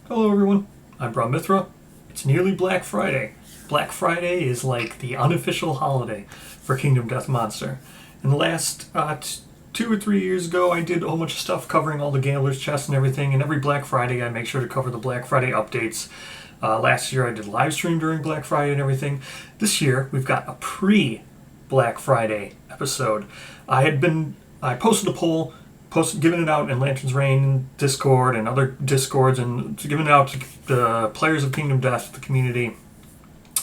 Hello everyone, I'm Braun Mithra. It's nearly Black Friday. Black Friday is like the unofficial holiday for Kingdom Death Monster. In the last 2 or 3 years ago, I did a whole bunch of stuff covering all the Gambler's Chest and everything, and every Black Friday I make sure to cover the Black Friday updates. Last year I did live stream during Black Friday and everything. This year we've got a pre-Black Friday episode. I posted a poll, giving it out in Lantern's Reign Discord and other Discords, and giving it out to the players of Kingdom Death, the community,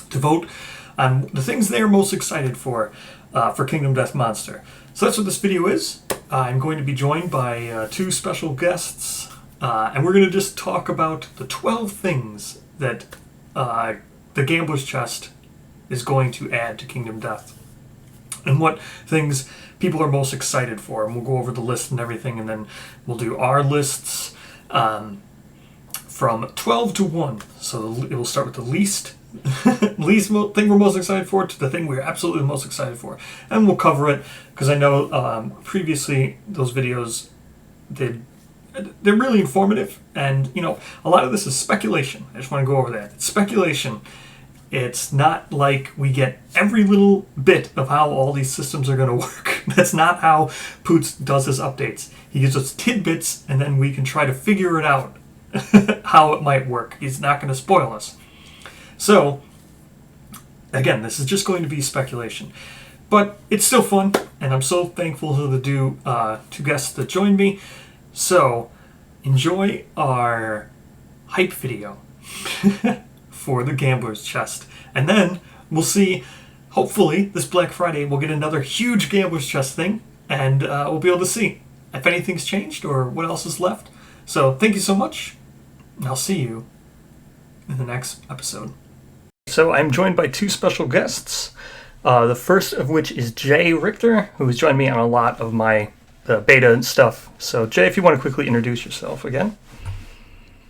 to vote on the things they're most excited for Kingdom Death Monster. So that's what this video is. I'm going to be joined by two special guests, and we're going to just talk about the 12 things that the Gambler's Chest is going to add to Kingdom Death, and what things people are most excited for. And we'll go over the list and everything, and then we'll do our lists from 12 to 1. So it will start with the least thing we're most excited for to the thing we're absolutely most excited for. And we'll cover it, because I know previously those videos, they're really informative, and a lot of this is speculation. I just want to go over that. It's speculation. It's not like we get every little bit of how all these systems are going to work. That's not how Poots does his updates. He gives us tidbits, and then we can try to figure it out how it might work. He's not going to spoil us. So, again, this is just going to be speculation. But it's still fun, and I'm so thankful to the two guests that joined me. So, enjoy our hype video for the Gambler's Chest. And then we'll see, hopefully, this Black Friday, we'll get another huge Gambler's Chest thing, and we'll be able to see if anything's changed or what else is left. So, thank you so much, and I'll see you in the next episode. So, I'm joined by two special guests. The first of which is JayRicktor, who has joined me on a lot of my beta and stuff. So, Jay, if you want to quickly introduce yourself again.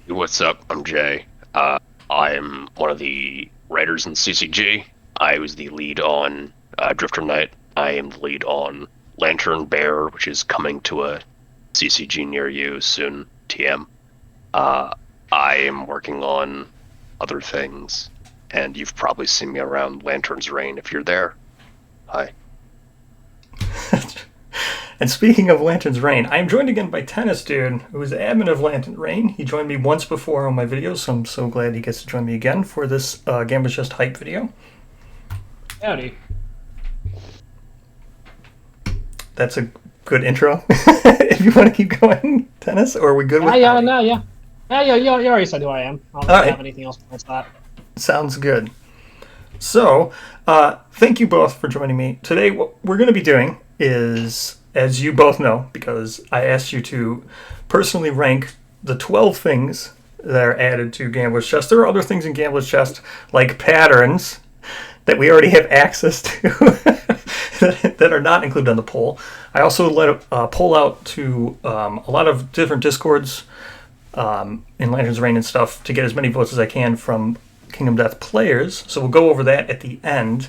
What's up? I'm Jay. I'm one of the writers in CCG. I was the lead on Drifter Knight. I am the lead on Lantern Bear, which is coming to a CCG near you soon, TM. I am working on other things, and you've probably seen me around Lantern's Reign if you're there. Hi. And speaking of Lantern's Reign, I am joined again by Tennisdude, who is the admin of Lantern's Reign. He joined me once before on my videos, so I'm so glad he gets to join me again for this Gambler's Chest hype video. Howdy. That's a good intro. If you want to keep going, Tennis, or are we good with that? Yeah, you already said who I am. I don't have anything else besides that. Sounds good. So, thank you both for joining me. Today, what we're going to be doing is, as you both know, because I asked you to personally rank the 12 things that are added to Gambler's Chest. There are other things in Gambler's Chest, like patterns, that we already have access to that are not included on the poll. I also let a poll out to a lot of different Discords in Lantern's Reign and stuff to get as many votes as I can from Kingdom Death players. So we'll go over that at the end.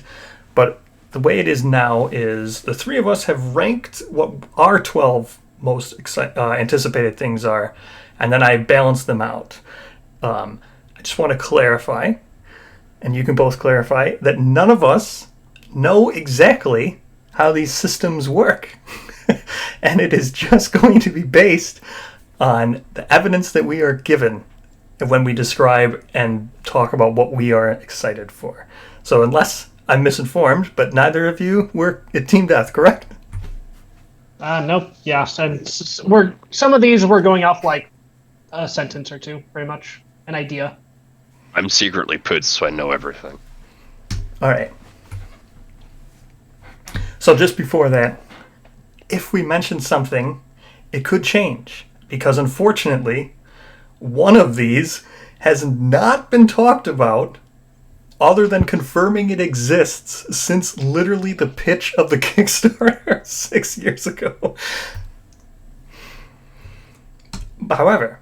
But the way it is now is the three of us have ranked what our 12 most anticipated things are, and then I balanced them out. I just want to clarify, and you can both clarify, that none of us know exactly how these systems work. And it is just going to be based on the evidence that we are given when we describe and talk about what we are excited for. So unless I'm misinformed, but neither of you were at Team Death, correct? Nope. Yeah, and some of these we're going off like a sentence or two, pretty much an idea. I'm secretly Poots, so I know everything. All right. So just before that, if we mention something, it could change, because unfortunately, one of these has not been talked about other than confirming it exists since literally the pitch of the Kickstarter 6 years ago. Is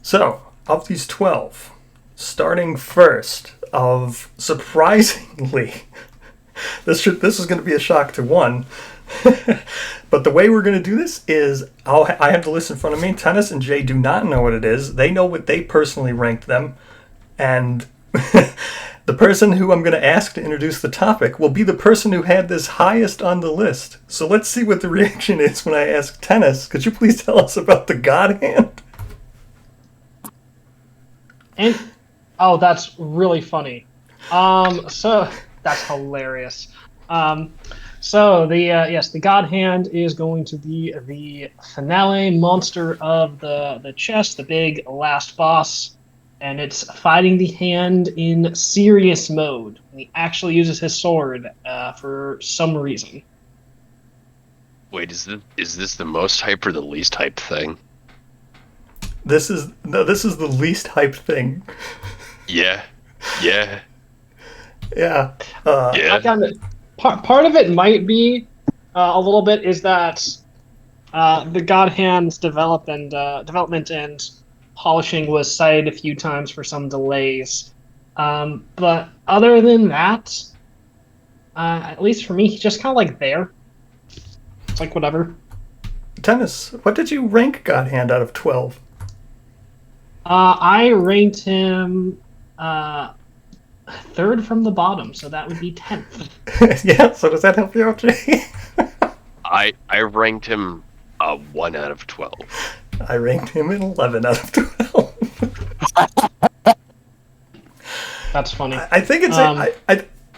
so of these 12, starting first, surprisingly, this is going to be a shock to one, But the way we're going to do this is I have the list in front of me. Tennis and Jay do not know what it is. They know what they personally ranked them. And the person who I'm going to ask to introduce the topic will be the person who had this highest on the list. So let's see what the reaction is when I ask Tennis. Could you please tell us about the God Hand? And that's really funny. So that's hilarious. So the God Hand is going to be the finale monster of the chess, the big last boss. And it's fighting the hand in serious mode. He actually uses his sword for some reason. Wait, is this the most hype or the least hype thing? This is the least hyped thing. Yeah. Yeah. Yeah. Part of it might be a little bit is that the God Hand's development and polishing was cited a few times for some delays. But other than that, at least for me, he's just kind of like there. It's like whatever. Tennis, what did you rank God Hand out of 12? I ranked him third from the bottom, so that would be 10th. Yeah, so does that help you out, Jay? I ranked him 1 out of 12. I ranked him an 11 out of 12. That's funny. I think it's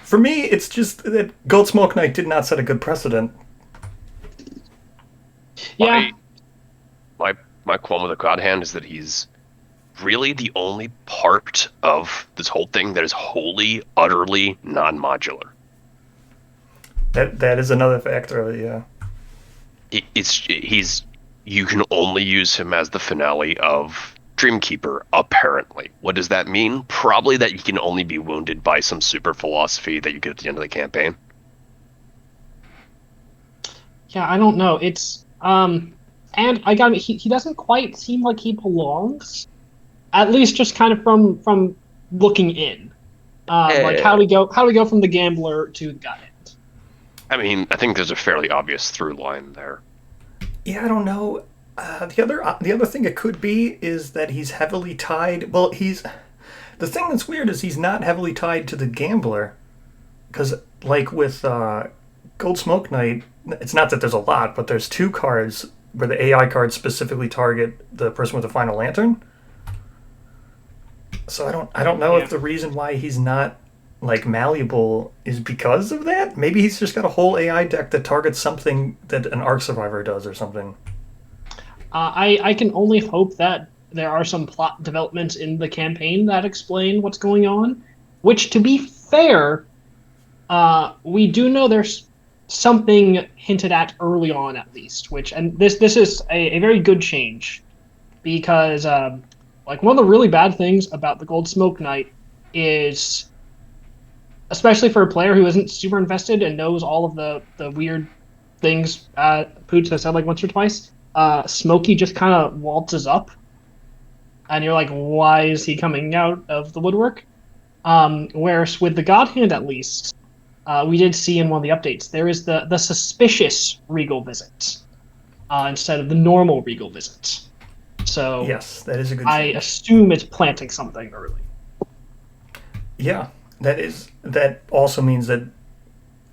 for me, it's just that Gold Smoke Knight did not set a good precedent. Yeah. My qualm with the God Hand is that he's really the only part of this whole thing that is wholly, utterly non-modular. That is another factor of it, yeah. You can only use him as the finale of Dreamkeeper, apparently. What does that mean? Probably that you can only be wounded by some super philosophy that you get at the end of the campaign. Yeah, I don't know. It's and I got he doesn't quite seem like he belongs. At least just kind of from looking in. Like how do we go from the gambler to the God Hand? I mean, I think there's a fairly obvious through line there. Yeah, I don't know. The other thing it could be is that he's heavily tied. Well, the thing that's weird is he's not heavily tied to the gambler, because like with Gold Smoke Knight, it's not that there's a lot, but there's 2 cards where the AI cards specifically target the person with the final lantern. So I don't know if the reason why he's not like malleable is because of that. Maybe he's just got a whole AI deck that targets something that an Arc Survivor does or something. I can only hope that there are some plot developments in the campaign that explain what's going on. Which, to be fair, we do know there's something hinted at early on, at least. And this is a very good change, because like one of the really bad things about the Gold Smoke Knight is, especially for a player who isn't super invested and knows all of the weird things Poots has said like once or twice, Smokey just kind of waltzes up, and you're like, why is he coming out of the woodwork? Whereas with the God Hand, at least, we did see in one of the updates, there is the suspicious Regal visit instead of the normal Regal visit. So yes, that is a good I assume it's planting something early. Yeah, that also means that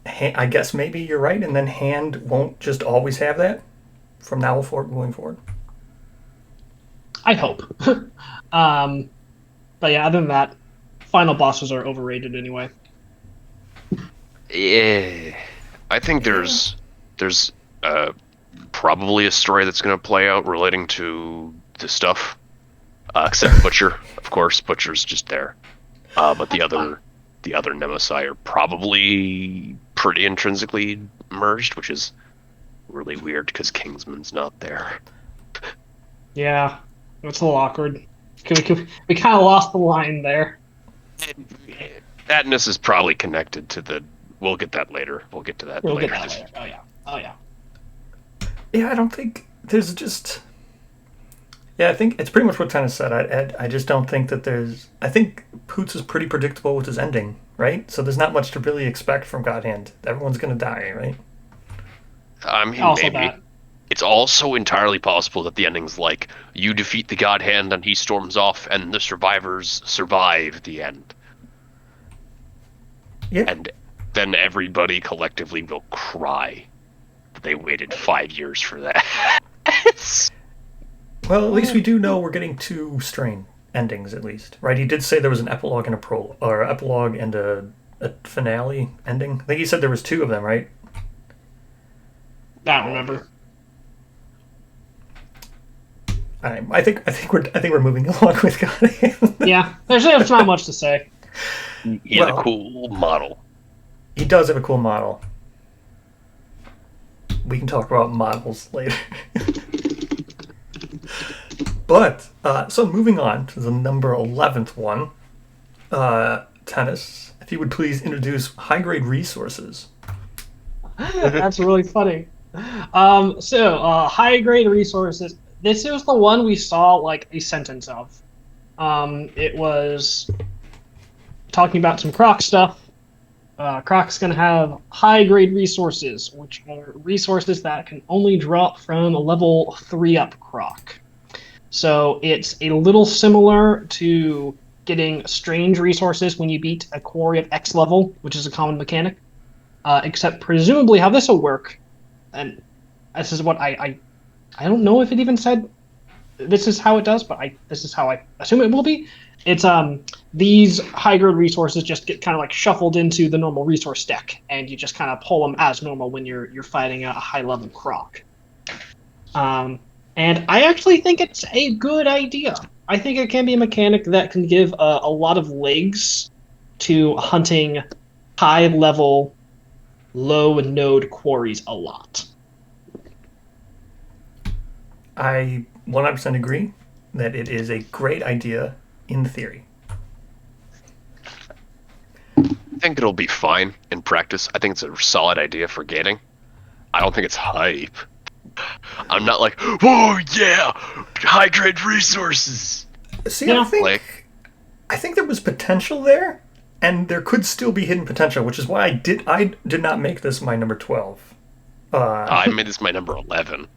I guess maybe you're right, and then Hand won't just always have that from now forward going forward. I hope. But yeah, other than that, final bosses are overrated anyway. Yeah, I think there's probably a story that's going to play out relating to the stuff, except Butcher, of course. Butcher's just there, but the other Nemesis are probably pretty intrinsically merged, which is really weird because Kingsman's not there. Yeah, it's a little awkward. We kind of lost the line there. Thatness is probably connected to the. We'll get that later. We'll get to that later. Get that later. Oh yeah. Yeah, I don't think there's just. Yeah, I think it's pretty much what Tennis said. I just don't think that there's. I think Poots is pretty predictable with his ending, right? So there's not much to really expect from God Hand. Everyone's gonna die, right? I mean, Also maybe. that. It's also entirely possible that the ending's like, you defeat the God Hand and he storms off and the survivors survive the end. Yeah. And then everybody collectively will cry that they waited 5 years for that. Well, at least we do know we're getting 2 strain endings, at least, right? He did say there was an epilogue and a epilogue and a finale ending. I think he said there was 2 of them, right? I don't remember. I think we're moving along with God. Yeah, there's not much to say. He has a cool model. He does have a cool model. We can talk about models later. But, so moving on to the number 11th one. Tennis, if you would please introduce high-grade resources. That's really funny. High-grade resources. This is the one we saw, like, a sentence of. It was talking about some Croc stuff. Croc's going to have high-grade resources, which are resources that can only drop from a level 3 up Croc. So it's a little similar to getting strange resources when you beat a quarry of X level, which is a common mechanic. Except presumably how this will work, and this is what I don't know if it even said this is how it does, but this is how I assume it will be. It's these high grade resources just get kind of like shuffled into the normal resource deck, and you just kind of pull them as normal when you're fighting a high level Croc. And I actually think it's a good idea. I think it can be a mechanic that can give a lot of legs to hunting high level, low node quarries a lot. I 100% agree that it is a great idea in theory. I think it'll be fine in practice. I think it's a solid idea for gating. I don't think it's hype. I'm not like, whoa, yeah, high grade resources. See, yeah, I think there was potential there, and there could still be hidden potential, which is why I did not make this my number 12. I made this my number 11.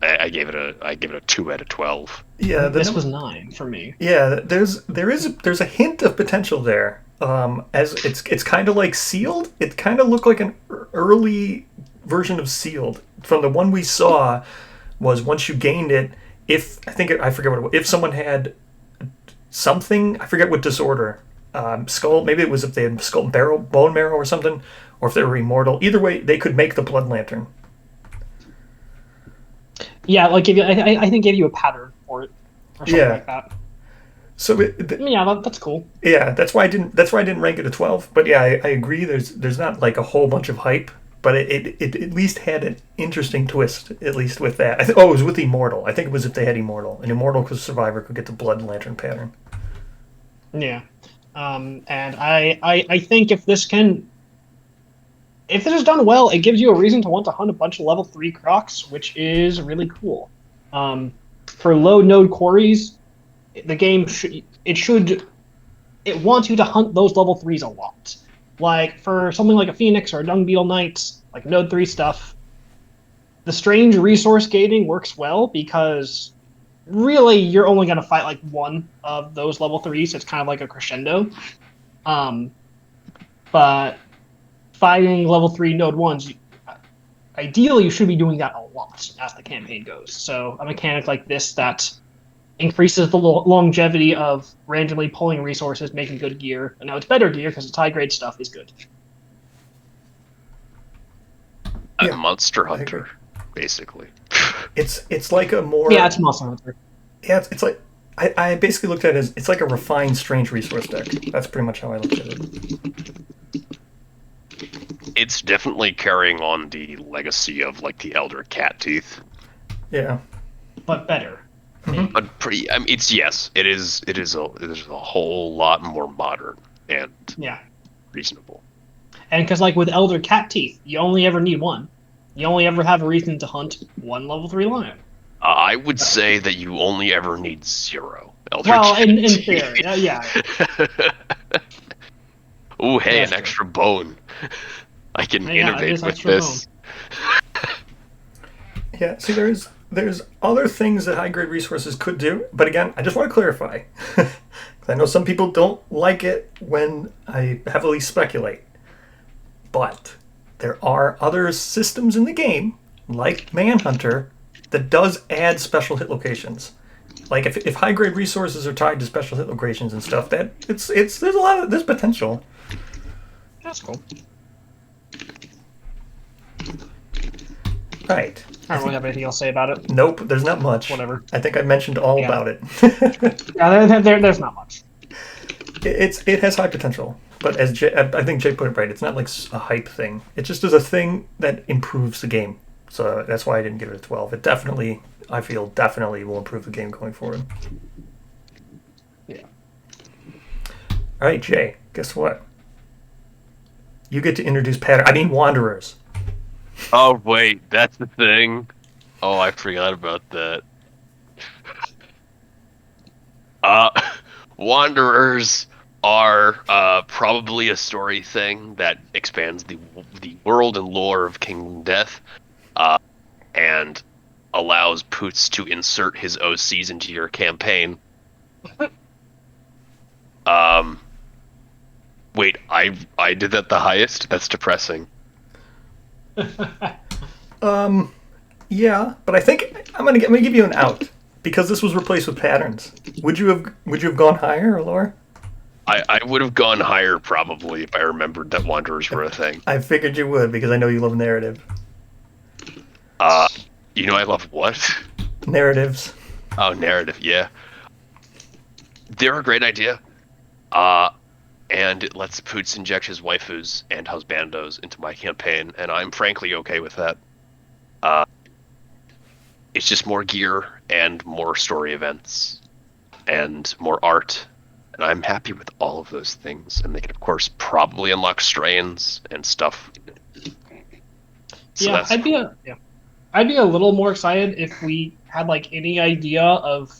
I gave it a 2 out of 12. Yeah, this was 9 for me. Yeah, there's a hint of potential there. As it's kind of like Sealed. It kind of looked like an early version of Sealed. From the one we saw, was once you gained it, I forget what it was. If someone had something, I forget what disorder, skull, maybe it was if they had bone marrow or something, or if they were immortal. Either way, they could make the blood lantern. Yeah, like I think gave you a pattern for it, or something like that. So that's cool. Yeah, that's why I didn't rank it a 12. But yeah, I agree. There's not like a whole bunch of hype, but it at least had an interesting twist. At least with that, it was with Immortal. I think it was if they had Immortal. An Immortal survivor could get the blood lantern pattern. Yeah, and I think if this is done well, it gives you a reason to want to hunt a bunch of level 3 Crocs, which is really cool. For low node quarries, the game it wants you to hunt those level 3s a lot. Like for something like a Phoenix or a Dung Beetle Knight, like node 3 stuff, the strange resource gating works well because really you're only going to fight like one of those level 3s. It's kind of like a crescendo. But fighting level 3 node 1s, ideally you should be doing that a lot as the campaign goes. So a mechanic like this that increases the longevity of randomly pulling resources, making good gear. And now it's better gear because it's high-grade stuff is good. A Monster Hunter, basically. It's like a more... Yeah, it's Monster Hunter. Yeah, it's like... I basically looked at it as... It's like a refined strange resource deck. That's pretty much how I looked at it. It's definitely carrying on the legacy of, like, the Elder Cat Teeth. Yeah. But better. Mm-hmm. But it is a whole lot more modern and reasonable. And because like with Elder Cat Teeth, you only ever need one. You only ever have a reason to hunt one level 3 lion. I would say that you only ever need 0 Elder Cat Cat in theory, yeah. Oh, hey, an extra bone. I can innovate with this. Yeah, see, there's other things that high grade resources could do, but again, I just want to clarify. 'Cause I know some people don't like it when I heavily speculate, but there are other systems in the game, like Manhunter, that does add special hit locations. Like if high grade resources are tied to special hit locations and stuff, that there's a lot of there's potential. That's cool. Right. I don't really have anything else to say about it. Nope, there's not much. Whatever. I think I mentioned all about it. Yeah, there's not much. It has high potential, but as I think Jay put it right, it's not like a hype thing. It just is a thing that improves the game. So that's why I didn't give it a 12. It definitely, I feel, definitely will improve the game going forward. Yeah. All right, Jay, guess what? You get to introduce Wanderers. Oh, wait, that's the thing? Oh, I forgot about that. Wanderers are probably a story thing that expands the world and lore of Kingdom Death, and allows Poots to insert his OCs into your campaign. Wait, I did that the highest? That's depressing. Yeah, but I think I'm gonna give you an out because this was replaced with patterns. Would you have gone higher or lower? I would have gone higher probably if I remembered that Wanderers were a thing. I figured you would because I know you love narrative. You know I love what? Narratives. Oh, narrative, yeah. They're a great idea. And it lets Poots inject his waifus and husbandos into my campaign, and I'm frankly okay with that. It's just more gear and more story events and more art, and I'm happy with all of those things. And they can, of course, probably unlock strains and stuff. So Yeah, I'd be a little more excited if we had like any idea of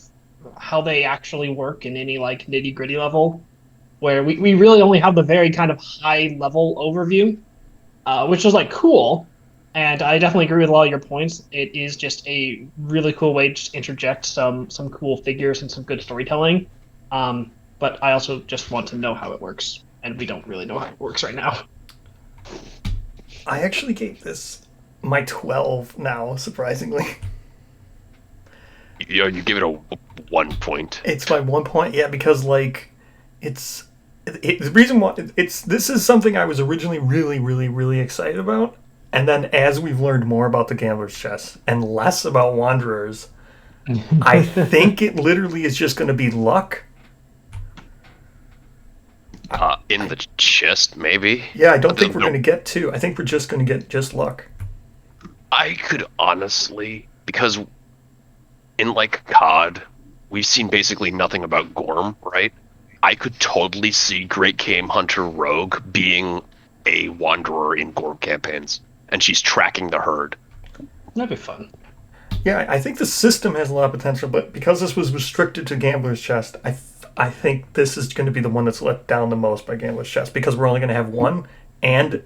how they actually work in any like nitty gritty level, where we really only have the very kind of high level overview, which is like cool. And I definitely agree with a lot of your points. It is just a really cool way to just interject some cool figures and some good storytelling. But I also just want to know how it works, and we don't really know how it works right now. I actually gave this my 12 now, surprisingly. You give it a 1 point. It's my 1 point, yeah, because like the reason why this is something I was originally really, really, really excited about. And then as we've learned more about the Gambler's Chess and less about Wanderers, I think it literally is just going to be luck. In the chest, maybe? Yeah, I don't think we're going to get two. I think we're just going to get just luck. I could honestly, because in like COD, we've seen basically nothing about Gorm, right? I could totally see Great Game Hunter Rogue being a Wanderer in Gorm campaigns, and she's tracking the herd. That'd be fun. Yeah, I think the system has a lot of potential, but because this was restricted to Gambler's Chest, I think this is going to be the one that's let down the most by Gambler's Chest, because we're only going to have one, and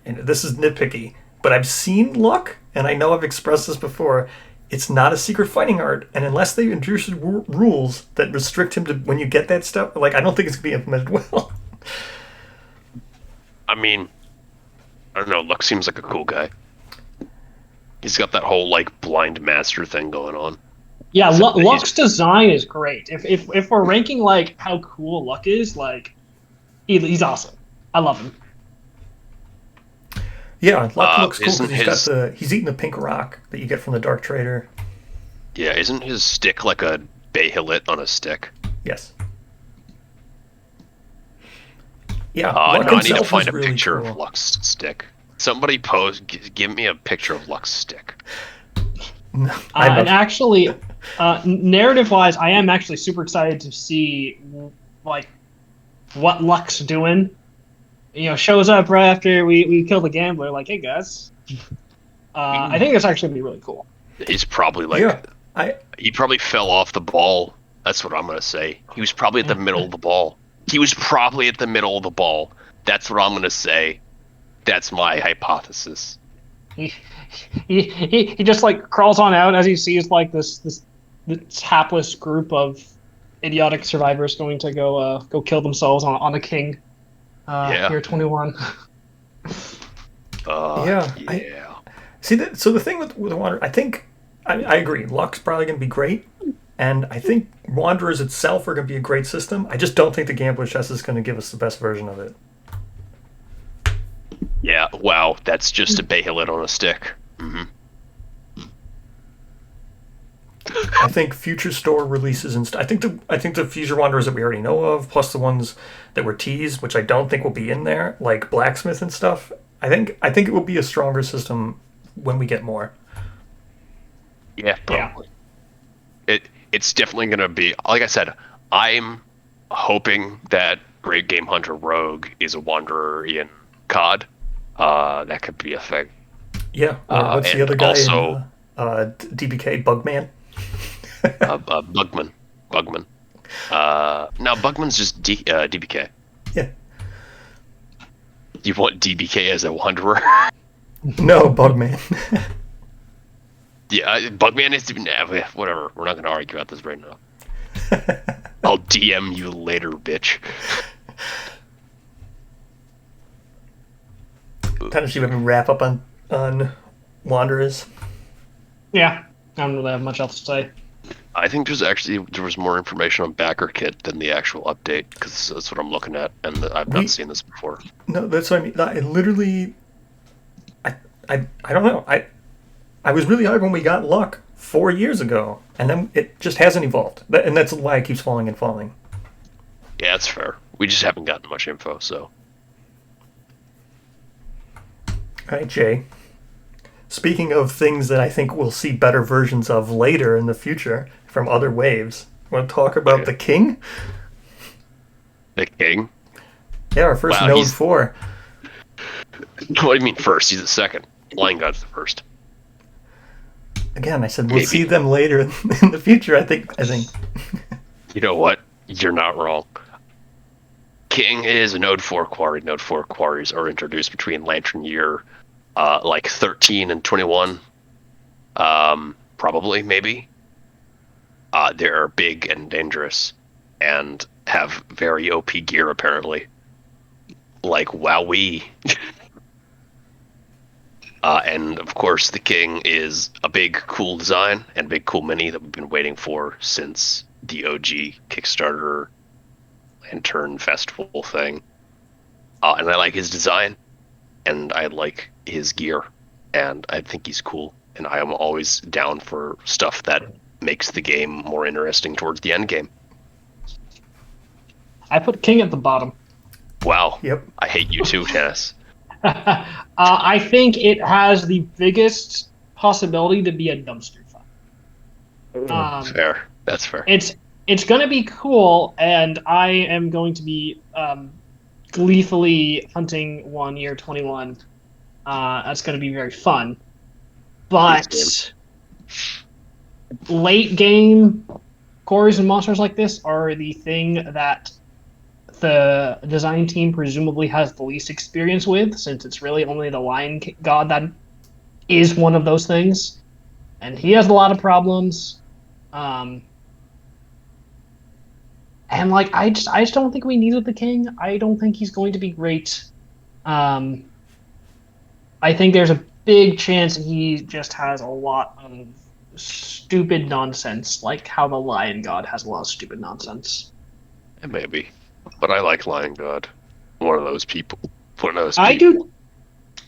this is nitpicky, but I've seen luck, and I know I've expressed this before, it's not a secret fighting art, and unless they introduce rules that restrict him to when you get that stuff, like I don't think it's going to be implemented well. I mean, I don't know, Luck seems like a cool guy. He's got that whole, like, blind master thing going on. Yeah, Luck's design is great. If we're ranking, like, how cool Luck is, like, he's awesome. I love him. Yeah, Luck looks cool because he's eating the pink rock that you get from the Dark Trader. Yeah, isn't his stick like a Bahilit on a stick? Yes. Yeah, no, I need to find a really picture cool. of Luck's stick. Somebody give me a picture of Luck's stick. No, and actually, narrative-wise, I am actually super excited to see like what Luck's doing. You know, shows up right after we kill the gambler. Like, hey guys, I think that's actually gonna be really cool. He's probably like, he probably fell off the ball. That's what I'm gonna say. He was probably at the middle of the ball. He was probably at the middle of the ball. That's what I'm gonna say. That's my hypothesis. he just like crawls on out as he sees like this hapless group of idiotic survivors going to go kill themselves on the king. Yeah. Year 21. Yeah. Yeah. See that. So the thing with Wander, I think I agree. Luck's probably going to be great, and I think Wanderers itself are going to be a great system. I just don't think the Gambler chess is going to give us the best version of it. Yeah. Wow. That's just a Bahamut on a stick. Mm-hmm. I think future store releases and I think the future Wanderers that we already know of, plus the ones that were teased, which I don't think will be in there, like Blacksmith and stuff. I think it will be a stronger system when we get more. Yeah, probably. It's definitely going to be, like I said, I'm hoping that Great Game Hunter Rogue is a Wanderer in COD. That could be a thing. Yeah. Or what's the other guy also, in DBK? Bugman? Bugman. No, Bugman's just DBK. Yeah. You want DBK as a Wanderer? No, Bugman. Yeah, Bugman is whatever. We're not going to argue about this right now. I'll DM you later, bitch. Tennis, you have a wrap up on Wanderers? Yeah, I don't really have much else to say. I think there was more information on Backer Kit than the actual update, because that's what I'm looking at, and I've not seen this before. No, that's what I mean. I literally, I don't know. I was really hard when we got Luck 4 years ago, and then it just hasn't evolved, and that's why it keeps falling and falling. Yeah, that's fair. We just haven't gotten much info, so. All right, Jay. Speaking of things that I think we'll see better versions of later in the future from other waves, want to talk about the King? The King? Yeah, our first Node 4. What do you mean first? He's the second. Lion God's the first. Again, I said we'll see them later in the future. I think. You know what? You're not wrong. King is a Node 4 quarry. Node 4 quarries are introduced between Lantern Year, 13 and 21. Probably, maybe. They're big and dangerous, and have very OP gear, apparently. Like WoWee. And of course, the King is a big, cool design and big, cool mini that we've been waiting for since the OG Kickstarter Lantern Festival thing. And I like his design, and I like his gear, and I think he's cool. And I am always down for stuff that makes the game more interesting towards the end game. I put King at the bottom. Wow. Yep. I hate you too, Tennis. I think it has the biggest possibility to be a dumpster fire. Fair. That's fair. It's going to be cool, and I am going to be gleefully hunting one year 21. That's going to be very fun. But late game quarries and monsters like this are the thing that the design team presumably has the least experience with, since it's really only the Lion God that is one of those things, and he has a lot of problems. And like I just don't think we needed the King. I don't think he's going to be great. I think there's a big chance he just has a lot of stupid nonsense, like how the Lion God has a lot of stupid nonsense. Maybe. But I like Lion God. One of those people. I do.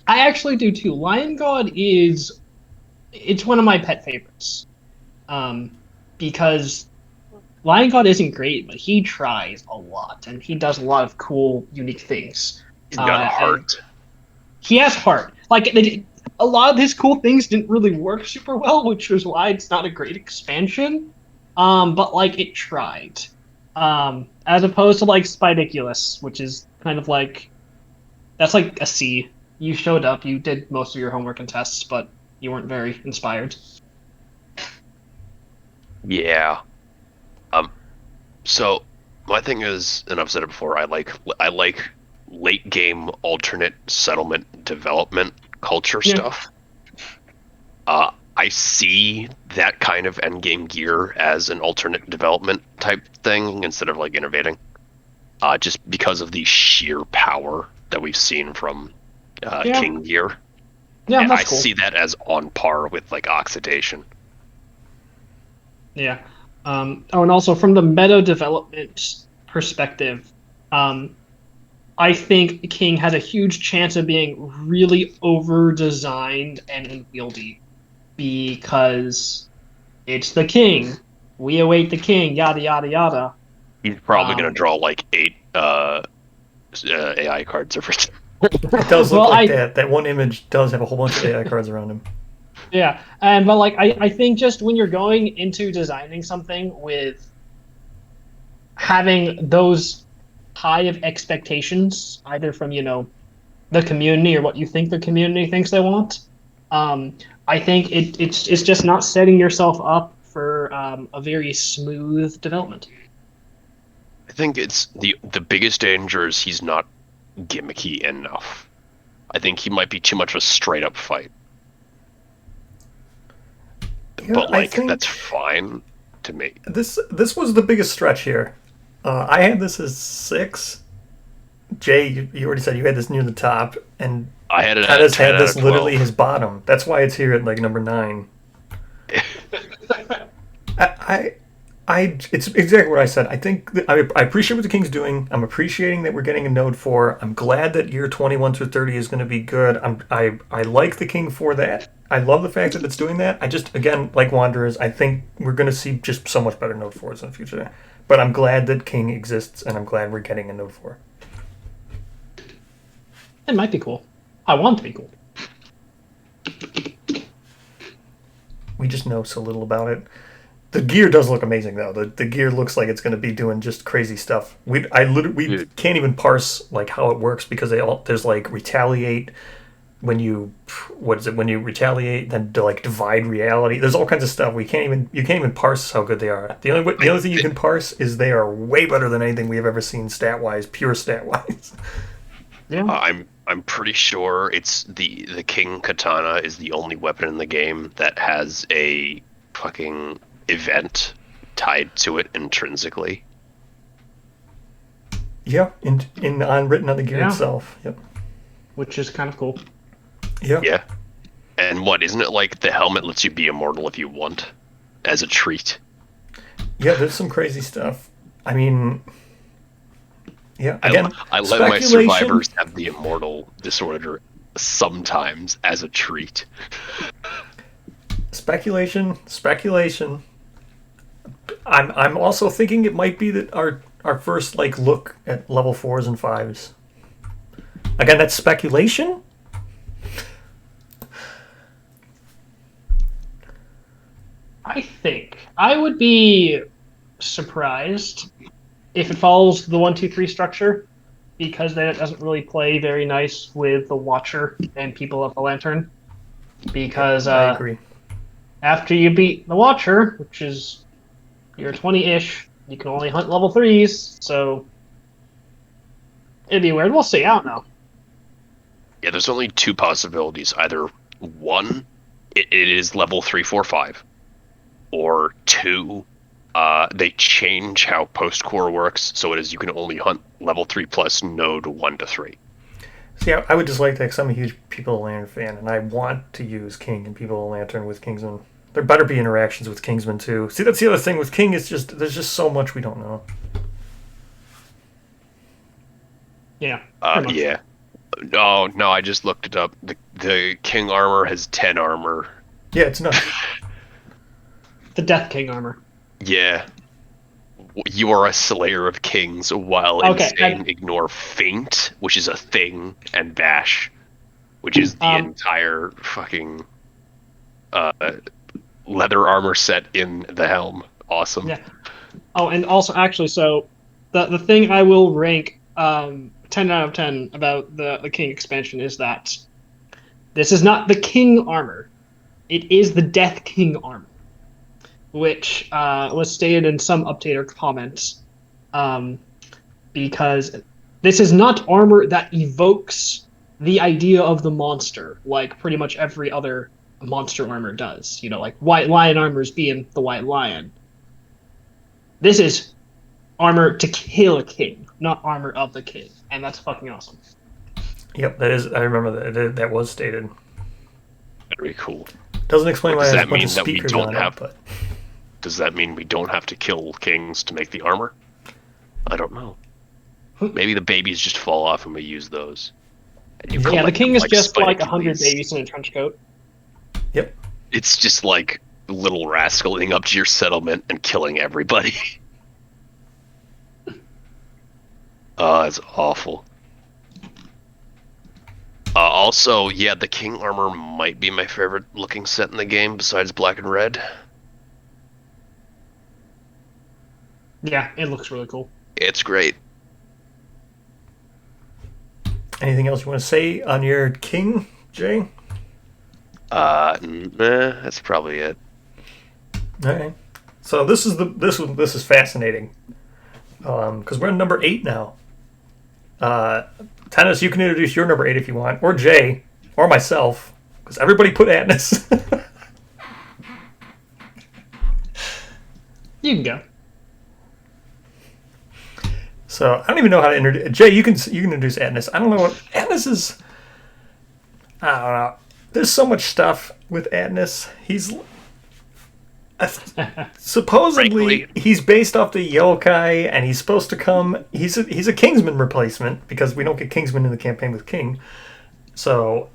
I actually do too. Lion God it's one of my pet favorites. Because Lion God isn't great, but he tries a lot, and he does a lot of cool, unique things. He's got a heart. He has heart. Like, a lot of his cool things didn't really work super well, which is why it's not a great expansion. But, like, it tried. As opposed to, like, Spidiculous, which is kind of like... That's like a C. You showed up, you did most of your homework and tests, but you weren't very inspired. Yeah. So my thing is, and I've said it before, I like late game alternate settlement development culture stuff. I see that kind of endgame gear as an alternate development type thing instead of like innovating. Just because of the sheer power that we've seen from King gear. Yeah, And that's I cool. see that as on par with like oxidation. Yeah. And also from the meta development perspective, I think King has a huge chance of being really over-designed and unwieldy because it's the King. We await the King. Yada yada yada. He's probably going to draw like 8 AI cards every time. It does look like that. That one image does have a whole bunch of AI cards around him. Yeah, but like I think just when you're going into designing something with having those high of expectations, either from the community or what you think the community thinks they want, I think it's just not setting yourself up for a very smooth development. I think it's the biggest danger is he's not gimmicky enough. I think he might be too much of a straight up fight. Yeah, but like that's fine to me. This was the biggest stretch here. I had this as 6. Jay, you already said you had this near the top, and I had it Tennis at 10 had this out of 12. literally his bottom. That's why it's here at like number 9. It's exactly what I said. I think I appreciate what the King's doing. I'm appreciating that we're getting a Node 4. I'm glad that year 21 through 30 is going to be good. I like the King for that. I love the fact that it's doing that. I just, again, like Wanderers, I think we're going to see just so much better Node 4s in the future. But I'm glad that King exists, and I'm glad we're getting a Node 4. It might be cool. I want it to be cool. We just know so little about it. The gear does look amazing, though. The gear looks like it's going to be doing just crazy stuff. We can't even parse like how it works because there's like retaliate when you retaliate, then to like divide reality. There's all kinds of stuff you can't even parse how good they are. The only thing you can parse is they are way better than anything we have ever seen stat wise, pure stat wise. Yeah. I'm pretty sure it's the King Katana is the only weapon in the game that has a fucking event tied to it intrinsically. Yeah, written on the gear itself. Yep. Which is kind of cool. Yeah. Yeah. And what, isn't it like the helmet lets you be immortal if you want as a treat? Yeah, there's some crazy stuff. I mean, yeah, again, I let my survivors have the immortal disorder sometimes as a treat. Speculation. I'm also thinking it might be that our first like look at level 4s and 5s. Again, that's speculation. I think I would be surprised if it follows the 1-2-3 structure, because then it doesn't really play very nice with the Watcher and people of the Lantern. Because I agree. After you beat the Watcher, which is year 20-ish, you can only hunt level 3s, so it'd be weird. We'll see. I don't know. Yeah, there's only 2 possibilities. Either 1, it is level 3, 4, 5, or 2, they change how post-core works, so it is you can only hunt level 3 plus node 1 to 3. See, I would just like that because I'm a huge People of the Lantern fan, and I want to use King and People of the Lantern with Kingsman. There better be interactions with Kingsman too. See, that's the other thing with King is there's just so much we don't know. Yeah. Yeah. No, I just looked it up. The King armor has 10 armor. Yeah, it's nuts. The Death King armor. Yeah. You are a slayer of kings while insane. Ignore feint, which is a thing, and bash, which is the entire fucking leather armor set in the helm. Awesome. Yeah. Oh, and also actually, so the thing I will rank 10 out of 10 about the King expansion is that this is not the King armor. It is the Death King armor, which was stated in some updater comments, because this is not armor that evokes the idea of the monster, like pretty much every other monster armor does. You know, like white lion armor is being the white lion. This is armor to kill a king, not armor of the king, and that's fucking awesome. Yep, that is. I remember that was stated. Very cool. Doesn't explain why Does there's that a bunch mean of that we speakers don't on have? it, but Does that mean we don't have to kill kings to make the armor? I don't know. Maybe the babies just fall off and we use those. And you Yeah, the collect king them is like just like Spike 100 Lee's. babies in a trench coat. yep. It's just like little rascaling up to your settlement and killing everybody. It's awful. Also, yeah, the king armor might be my favorite looking set in the game besides black and red. Yeah, it looks really cool. It's great. Anything else you want to say on your king, Jay? Nah, that's probably it. All right. So this is fascinating because we're on number 8 now. Tennis, you can introduce your number 8 if you want, or Jay, or myself, because everybody put Atlas. You can go. So I don't even know how to introduce Jay. You can introduce Atlas. I don't know what Atlas is. I don't know. There's so much stuff with Atlas. He's supposedly Frankly, he's based off the yokai, and he's supposed to come. He's a Kingsman replacement because we don't get Kingsman in the campaign with King. So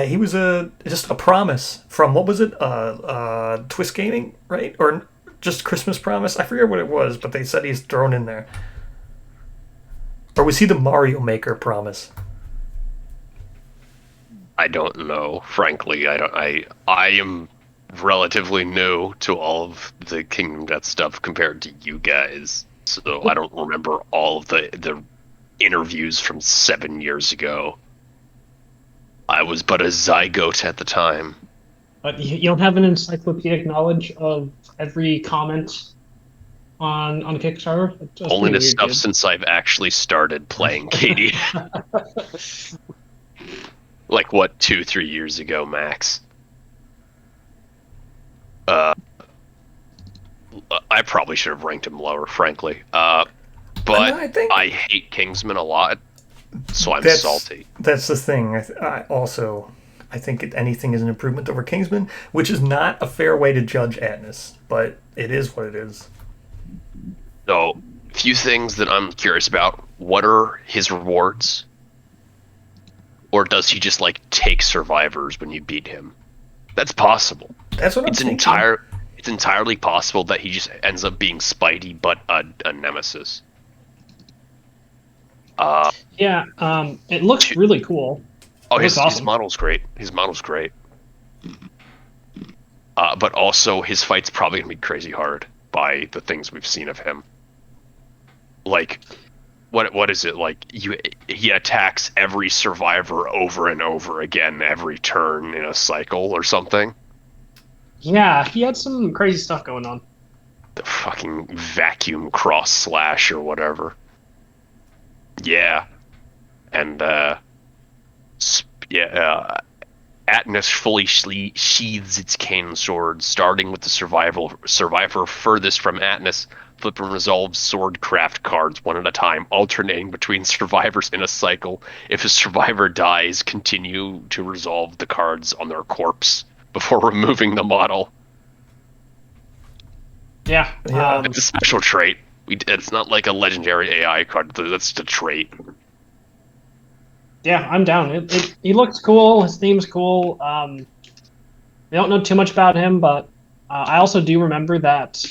he was just a promise from what was it? Twist Gaming, right? Or just Christmas Promise? I forget what it was, but they said he's thrown in there. Or was he the Mario Maker promise? I don't know. Frankly, I am relatively new to all of the Kingdom Death stuff compared to you guys, so I don't remember all of the interviews from 7 years ago. I was but a zygote at the time. But you don't have an encyclopedic knowledge of every comment on Kickstarter? That's Only the pretty weird, stuff dude. since I've actually started playing KDM. Like, what, 2-3 years ago, max? I probably should have ranked him lower, frankly. But I hate Kingsman a lot, so I'm salty. That's the thing. I think anything is an improvement over Kingsman, which is not a fair way to judge Atlas, but it is what it is. So, a few things that I'm curious about. What are his rewards? Or does he just, like, take survivors when you beat him? That's possible. That's what I'm thinking. It's entirely possible that he just ends up being Spidey, but a nemesis. It looks really cool. Oh, It his looks awesome. model's great. His model's great. But also, his fight's probably going to be crazy hard by the things we've seen of him. Like, what is it? Like, he attacks every survivor over and over again every turn in a cycle or something. Yeah, he had some crazy stuff going on. The fucking vacuum cross slash or whatever. Yeah. And, Atlas fully sheathes its cannon sword, starting with the survivor furthest from Atlas. Flip and resolve sword craft cards one at a time, alternating between survivors in a cycle. If a survivor dies, continue to resolve the cards on their corpse before removing the model. Yeah. It's a special trait. It's not like a legendary AI card. That's the trait. Yeah, I'm down. He looks cool. His theme's cool. We don't know too much about him, but I also do remember that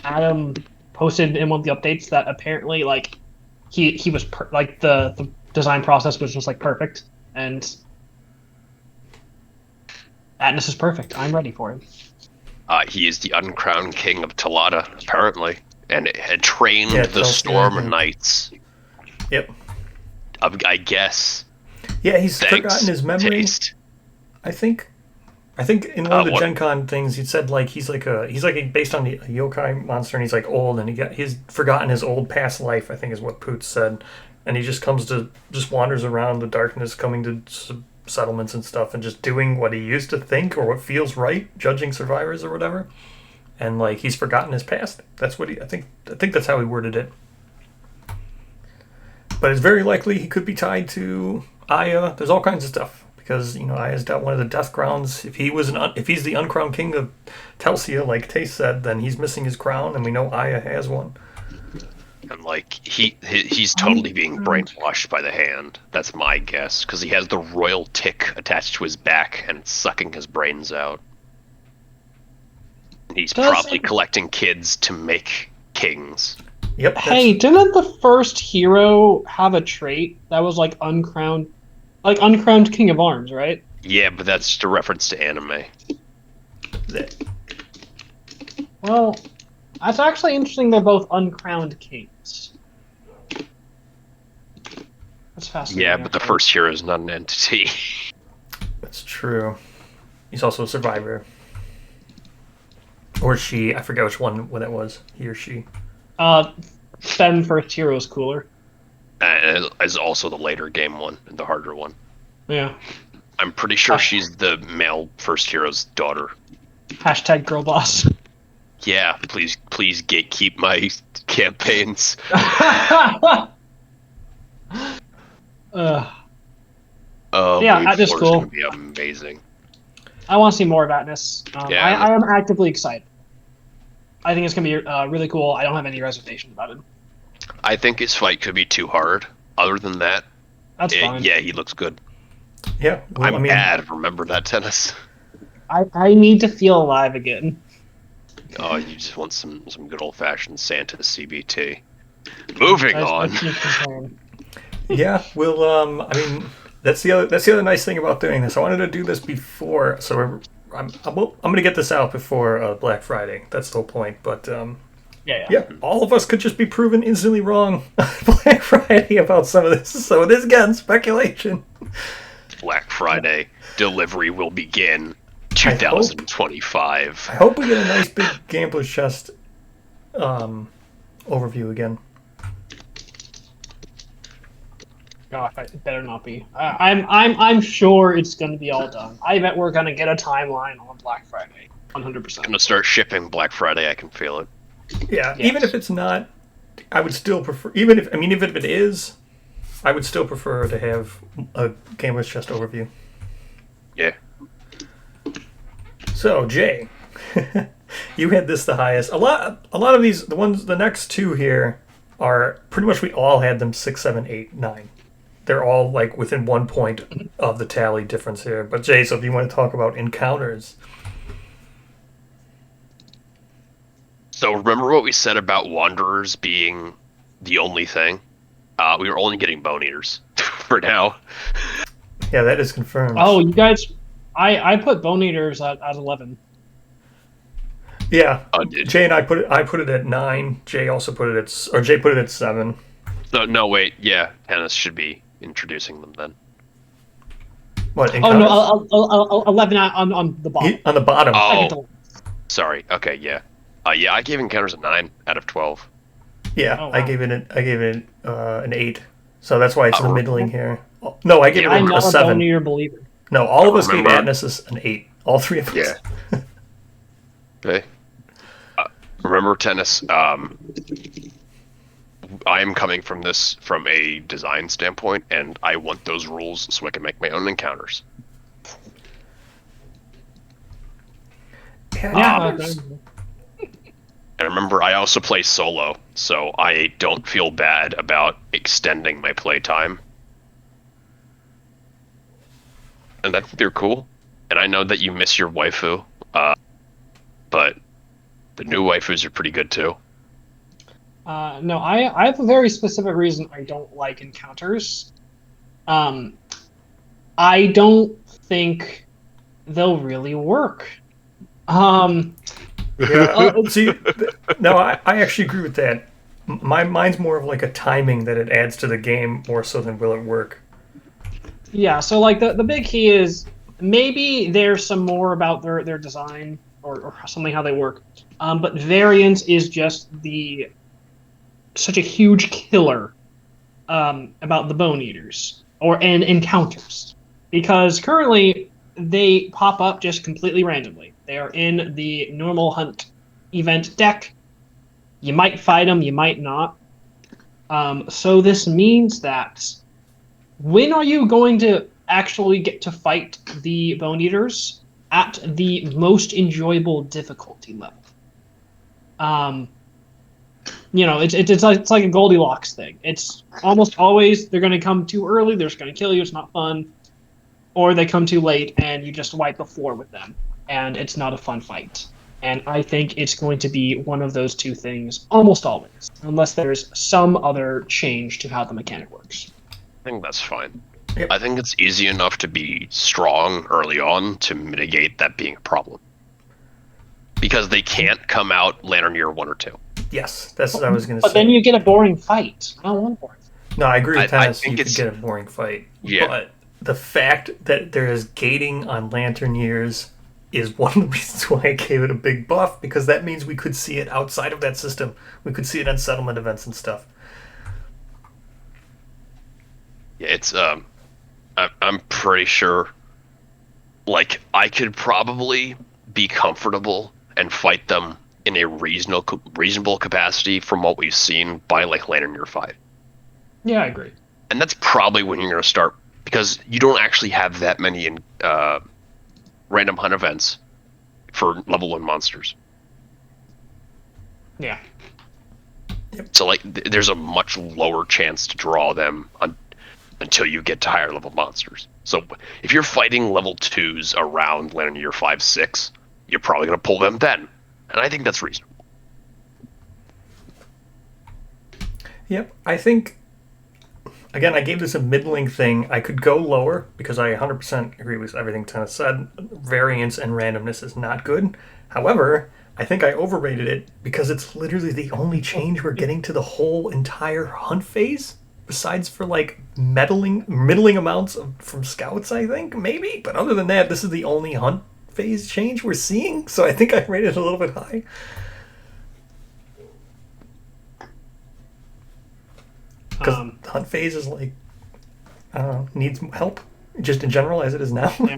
Adam posted in one of the updates that apparently, like, he was the design process was just like perfect, and Atlas is perfect. I'm ready for him. He is the uncrowned king of Talata, apparently, and had trained the Storm Knights. Yep. I guess. Yeah, he's forgotten his memory. Taste. I think in one of the Gen Con things he said like he's like based on a yokai monster, and he's like old, and he's forgotten his old past life. I think is what Poots said, and he just wanders around the darkness, coming to settlements and stuff and just doing what he used to think or what feels right, judging survivors or whatever. And like he's forgotten his past. That's what I think that's how he worded it. But it's very likely he could be tied to Aya. There's all kinds of stuff because Aya's got one of the death crowns. If he's the uncrowned king of Telsia, like Tay said, then he's missing his crown, and we know Aya has one. And like he's totally being brainwashed by the hand. That's my guess because he has the royal tick attached to his back and it's sucking his brains out. And he's probably collecting kids to make kings. Yep. Hey, didn't the first hero have a trait that was like uncrowned King of Arms, right? Yeah, but that's just a reference to anime. Well, that's actually interesting. They're both uncrowned kings. That's fascinating. Yeah, but the first hero is not an entity. That's true. He's also a survivor. Or she. I forget which one when it was. He or she. Fem first hero is cooler. Is also the later game one, and the harder one. Yeah. I'm pretty sure she's the male first hero's daughter. Hashtag girl boss. Yeah, please gatekeep my campaigns. Yeah, that's cool. Gonna be amazing. I want to see more of Atlas. Yeah. I am actively excited. I think it's going to be really cool. I don't have any reservations about it. I think his fight could be too hard. Other than that, that's fine. Yeah, he looks good. Yeah, well, I'm bad. Remember that, Tennis? I need to feel alive again. Oh, you just want some good old fashioned Santa CBT. Moving on. Yeah, well, I mean, that's the other nice thing about doing this. I wanted to do this before, so I'm gonna get this out before Black Friday. That's the whole point. But yeah, all of us could just be proven instantly wrong on Black Friday about some of this. So this again, speculation. Black Friday delivery will begin 2025. I hope we get a nice big gambler's chest overview again. Gosh, it better not be. I'm sure it's going to be all done. I bet we're going to get a timeline on Black Friday, 100%. Gonna start shipping Black Friday. I can feel it. Yeah, yes. Even if it's not, I would still prefer. Even if it is, I would still prefer to have a gambler's chest overview. Yeah. So Jay, you had this the highest. A lot of these, the next two here are pretty much we all had them 6, 7, 8, 9. They're all like within 1 point of the tally difference here. But Jay, so if you want to talk about encounters. So remember what we said about Wanderers being the only thing? We were only getting Bone Eaters for now. Yeah, that is confirmed. Oh, you guys, I put Bone Eaters at 11. Yeah, Jay and I put it at 9. Jay also put it at, Jay put it at 7. No, wait. Yeah, Tennis should be introducing them then. What? Oh no, 11 on the bottom. On the bottom. Oh, sorry. Okay, yeah. I gave Encounters a 9 out of 12. Yeah, oh, wow. I gave it an 8. So that's why it's the middling here. No, I gave it a 7. I'm not a Bone Eater believer. No, all of us gave Atlas an 8. All three of us. Yeah. Okay. Remember, Tennis, I am coming from this from a design standpoint, and I want those rules so I can make my own encounters. Yeah. And remember, I also play solo, so I don't feel bad about extending my playtime. And I think they're cool. And I know that you miss your waifu, but the new waifus are pretty good too. No, I have a very specific reason I don't like encounters. I don't think they'll really work. See, no, I actually agree with that. Mine's more of like a timing that it adds to the game more so than will it work. Yeah, so like the big key is maybe there's some more about their design or something how they work. But variance is just such a huge killer about the Bone Eaters and encounters. because currently they pop up just completely randomly. They are in the normal hunt event deck. You might fight them, you might not. So this means that when are you going to actually get to fight the Bone Eaters at the most enjoyable difficulty level? It's like a Goldilocks thing. It's almost always they're going to come too early, they're just going to kill you, it's not fun. Or they come too late and you just wipe the floor with them, and it's not a fun fight. And I think it's going to be one of those two things almost always, unless there's some other change to how the mechanic works. I think that's fine. Yep. I think it's easy enough to be strong early on to mitigate that being a problem. Because they can't come out Lantern Year 1 or 2. Yes, that's what I was going to say. But then you get a boring fight. I don't want boring. No, I agree with Tennis. think You could get a boring fight. Yeah. But the fact that there is gating on Lantern Years is one of the reasons why I gave it a big buff, because that means we could see it outside of that system. We could see it on settlement events and stuff. Yeah, it's I'm pretty sure, like, I could probably be comfortable and fight them in a reasonable capacity from what we've seen by, like, Lantern Year 5. Yeah, I agree. And that's probably when you're going to start, because you don't actually have that many in random hunt events for level 1 monsters. Yeah. So, like, there's a much lower chance to draw them until you get to higher level monsters. So if you're fighting level 2s around Lantern Year 5, 6, you're probably going to pull them then. And I think that's reasonable. Yep, I think, again, I gave this a middling thing. I could go lower, because I 100% agree with everything Tennis said. Variance and randomness is not good. However, I think I overrated it, because it's literally the only change we're getting to the whole entire hunt phase, besides for, like, middling amounts from scouts, I think, maybe. But other than that, this is the only hunt phase change we're seeing, so I think I rated it a little bit high. Because the hunt phase is, like, I don't know, needs help, just in general, as it is now. Yeah.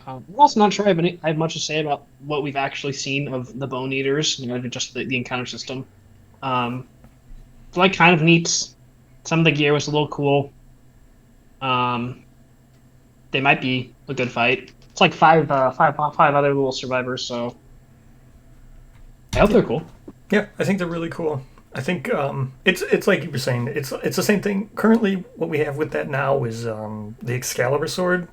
I'm also not sure I have much to say about what we've actually seen of the Bone Eaters, just the encounter system. It's, like, kind of neat. Some of the gear was a little cool. They might be a good fight. It's like five other little survivors, so I hope they're cool. Yeah, I think they're really cool. I think it's like you were saying. It's the same thing. Currently, what we have with that now is the Excalibur sword,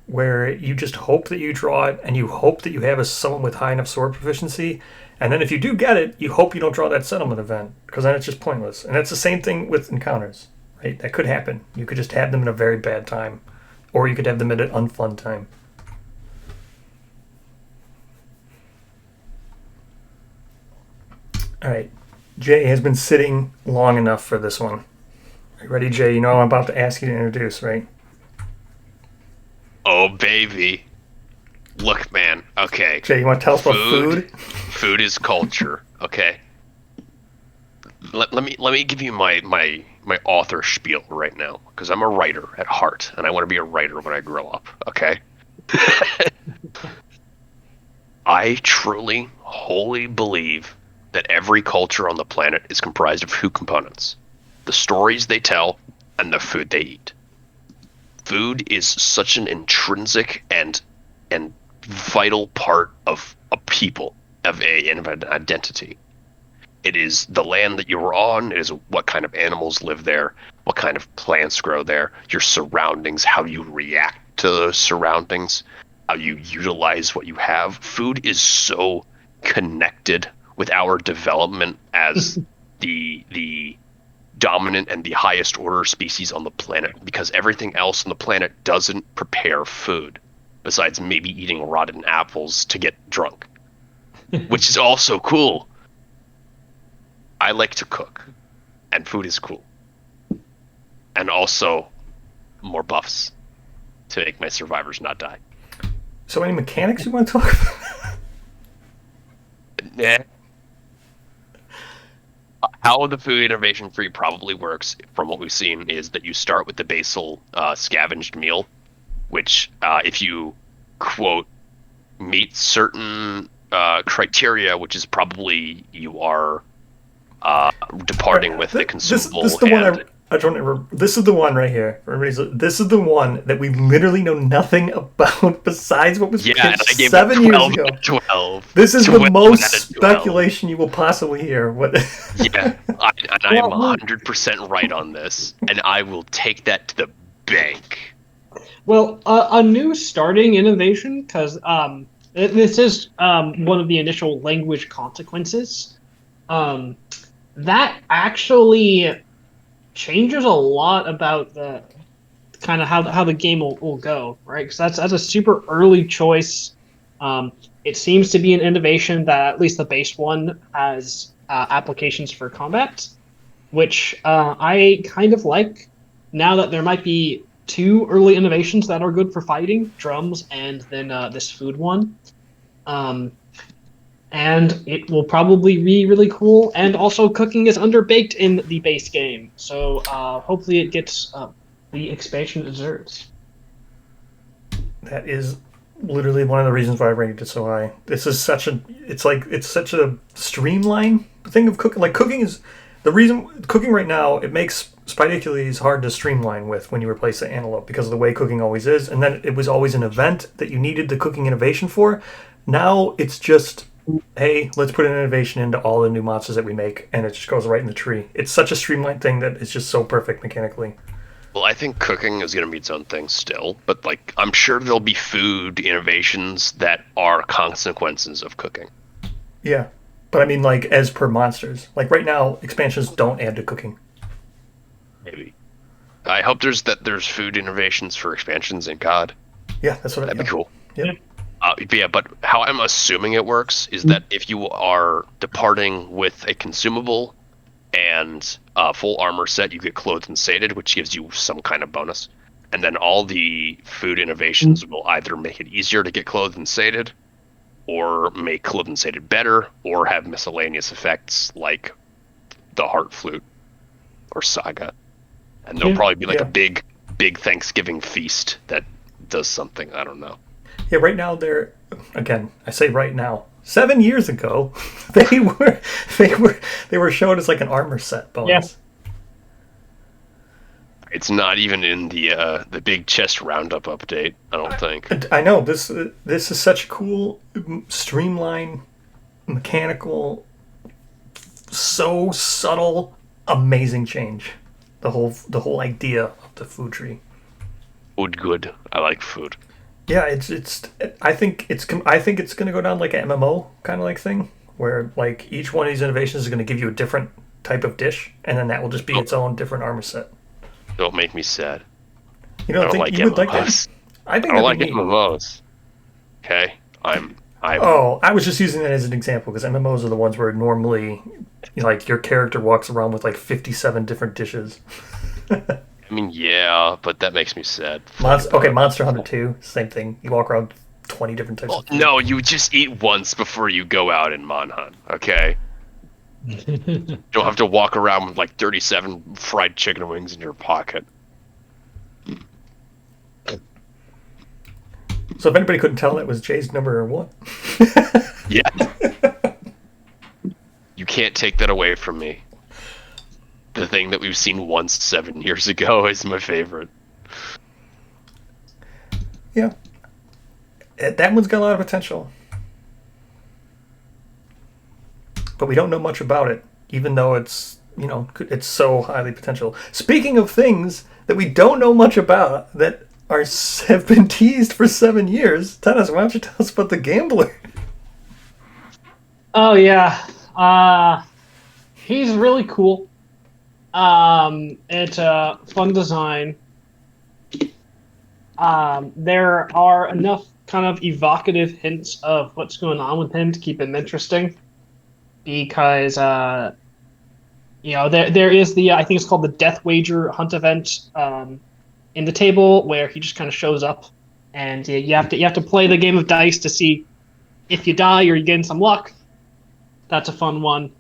where you just hope that you draw it, and you hope that you have someone with high enough sword proficiency, and then if you do get it, you hope you don't draw that settlement event, because then it's just pointless. And it's the same thing with encounters, right? That could happen. You could just have them in a very bad time, or you could have them at an unfun time. All right. Jay has been sitting long enough for this one. Are you ready, Jay? You know I'm about to ask you to introduce, right? Oh, baby. Look, man. Okay. Jay, you want to tell us about food? Food is culture. Okay. Let me give you my author spiel right now, because I'm a writer at heart, and I want to be a writer when I grow up. Okay. I truly, wholly believe that every culture on the planet is comprised of two components: the stories they tell and the food they eat. Food is such an intrinsic and vital part of a people, of an identity. It is the land that you were on. It is what kind of animals live there, what kind of plants grow there, your surroundings, how you react to those surroundings, how you utilize what you have. Food is so connected with our development as the dominant and the highest order species on the planet, because everything else on the planet doesn't prepare food besides maybe eating rotten apples to get drunk, which is also cool. I like to cook, and food is cool. And also more buffs to make my survivors not die. So any mechanics you want to talk about? Yeah. how the food innovation tree probably works, from what we've seen, is that you start with the basal scavenged meal, which, if you, quote, meet certain criteria, which is probably you are departing with a consumable. This is the one I don't remember. This is the one right here. This is the one that we literally know nothing about besides what was pitched 7 years ago. 12. This is the most speculation you will possibly hear. What? Yeah, I am 100% right on this, and I will take that to the bank. Well, a new starting innovation, because this is one of the initial language consequences. That actually changes a lot about the kind of how the game will go, right? Because that's a super early choice. It seems to be an innovation that at least the base one has applications for combat, which I kind of like. Now that there might be 2 early innovations that are good for fighting, drums and then this food one. And it will probably be really cool. And also, cooking is underbaked in the base game, so hopefully it gets the expansion it deserves. That is literally one of the reasons why I rated it so high. This is such a streamlined thing of cooking. Like, cooking is the reason cooking right now, it makes Spidicles hard to streamline with when you replace the antelope because of the way cooking always is. And then it was always an event that you needed the cooking innovation for. Now it's just, hey, let's put an innovation into all the new monsters that we make, and it just goes right in the tree. It's such a streamlined thing that it's just so perfect mechanically. Well, I think cooking is going to be its own thing still, but like I'm sure there'll be food innovations that are consequences of cooking. Yeah, but I mean, like, as per monsters. Like, right now, expansions don't add to cooking. Maybe. I hope there's food innovations for expansions in COD. Yeah, that's what That'd be cool. Yeah. Yeah, but how I'm assuming it works is that if you are departing with a consumable and a full armor set, you get clothed and sated, which gives you some kind of bonus. And then all the food innovations will either make it easier to get clothed and sated, or make clothed and sated better, or have miscellaneous effects like the Heart Flute or Saga. And there'll probably be like a big Thanksgiving feast that does something. I don't know. Yeah, right now again, I say right now, 7 years ago, they were shown as like an armor set bonus. Yeah. It's not even in the big chest roundup update, I don't think. I know this is such a cool, streamlined, mechanical, so subtle, amazing change. The whole idea of the food tree. Food good. I like food. Yeah, I think it's going to go down like an MMO kind of like thing, where like each one of these innovations is going to give you a different type of dish, and then that will just be its own different armor set. Don't make me sad. You don't think you would like that? I don't like MMOs. Okay, I was just using that as an example because MMOs are the ones where normally, like, your character walks around with like 57 different dishes. I mean, yeah, but that makes me sad. Monster Hunter 2, same thing. You walk around 20 different types of food. No, you just eat once before you go out and Monhunt, okay? You don't have to walk around with like 37 fried chicken wings in your pocket. So if anybody couldn't tell, that was Jay's number 1. Yeah. You can't take that away from me. The thing that we've seen once 7 years ago is my favorite. Yeah. That one's got a lot of potential. But we don't know much about it, even though it's so highly potential. Speaking of things that we don't know much about that have been teased for 7 years, Tennis, why don't you tell us about the Gambler? Oh yeah, he's really cool. It's a fun design. There are enough kind of evocative hints of what's going on with him to keep him interesting. Because there is the I think it's called the Death Wager Hunt event in the table where he just kind of shows up, and you have to play the game of dice to see if you die or you gain some luck. That's a fun one.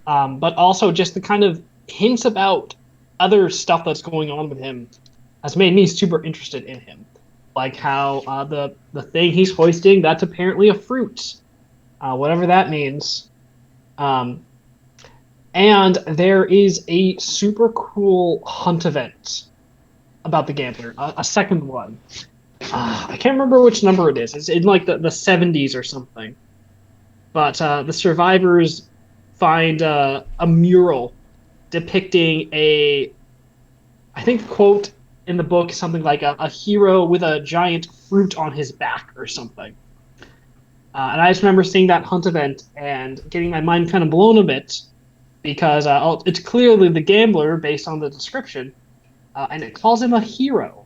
but also just the kind of hints about other stuff that's going on with him has made me super interested in him. Like how the thing he's hoisting, that's apparently a fruit, whatever that means. And there is a super cool hunt event about the gambler, a second one. I can't remember which number it is. It's in like the 70s or something. But the survivors find a mural depicting I think the quote in the book is something like a hero with a giant fruit on his back or something. And I just remember seeing that hunt event and getting my mind kind of blown a bit because it's clearly the gambler based on the description, and it calls him a hero,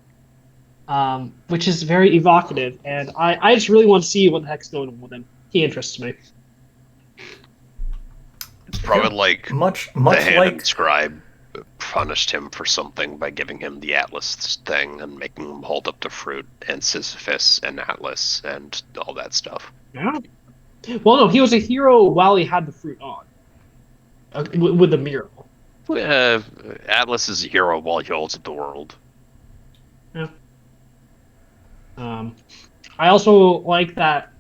which is very evocative. And I just really want to see what the heck's going on with him. He interests me. It's probably like much the hand like scribe punished him for something by giving him the Atlas thing and making him hold up to fruit and Sisyphus and Atlas and all that stuff. Yeah. Well, no, he was a hero while he had the fruit on, with the mural. Atlas is a hero while he holds up the world. Yeah. I also like that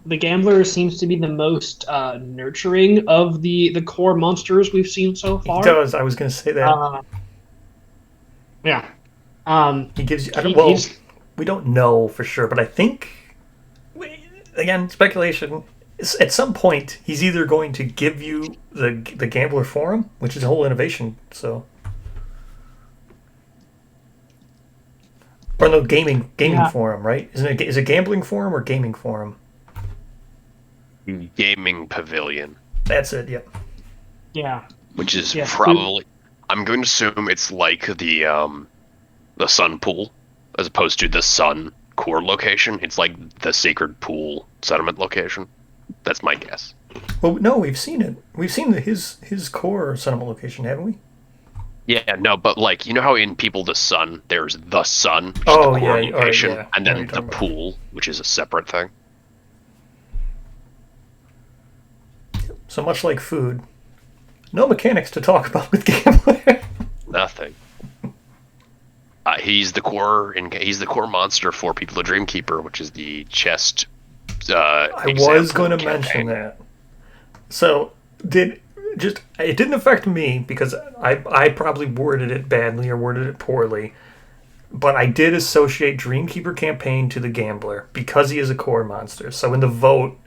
the gambler seems to be the most nurturing of the core monsters we've seen so far. He does. I was going to say that. Yeah. He gives you. We don't know for sure, but I think, again, speculation. At some point, he's either going to give you the gambler forum, which is a whole innovation. So, or no, gaming forum, right? Is it gambling forum or gaming forum? Gaming pavilion. That's it. Yep. Yeah. Which is probably. I'm going to assume it's like the sun pool, as opposed to the sun core location. It's like the sacred pool settlement location. That's my guess. Well, no, we've seen it. We've seen his core settlement location, haven't we? Yeah, no, but like, you know how in People the Sun, there's the sun, which is the core location, yeah. and then the pool, which is a separate thing. So much like food, no mechanics to talk about with gambler. Nothing. He's the core monster for People the Dreamkeeper, which is the chest. I was going to mention that. So it didn't affect me because I probably worded it badly or worded it poorly, but I did associate Dreamkeeper campaign to the gambler because he is a core monster. So in the vote,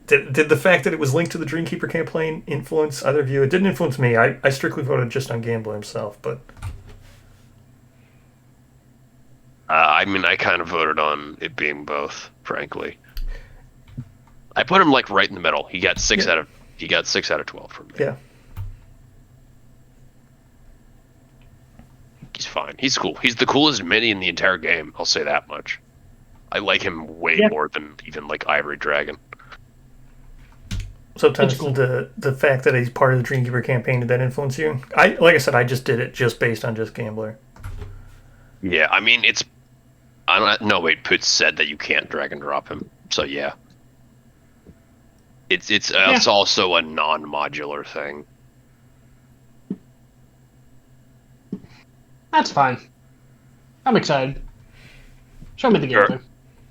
did the fact that it was linked to the Dreamkeeper campaign influence either of you? It didn't influence me. I strictly voted just on gambler himself, but. I mean, I kind of voted on it being both, frankly. I put him like right in the middle. He got 6 out of 12 from me. Yeah. He's fine. He's cool. He's the coolest mini in the entire game. I'll say that much. I like him way more than even like Ivory Dragon. Sometimes cool. the fact that he's part of the Dreamkeeper campaign, did that influence you? Like I said, I just did it just based on just gambler. Yeah, I mean it's. I'm not. No, wait. Poots said that you can't drag and drop him. So yeah. It's also a non-modular thing. That's fine. I'm excited. Show me the game.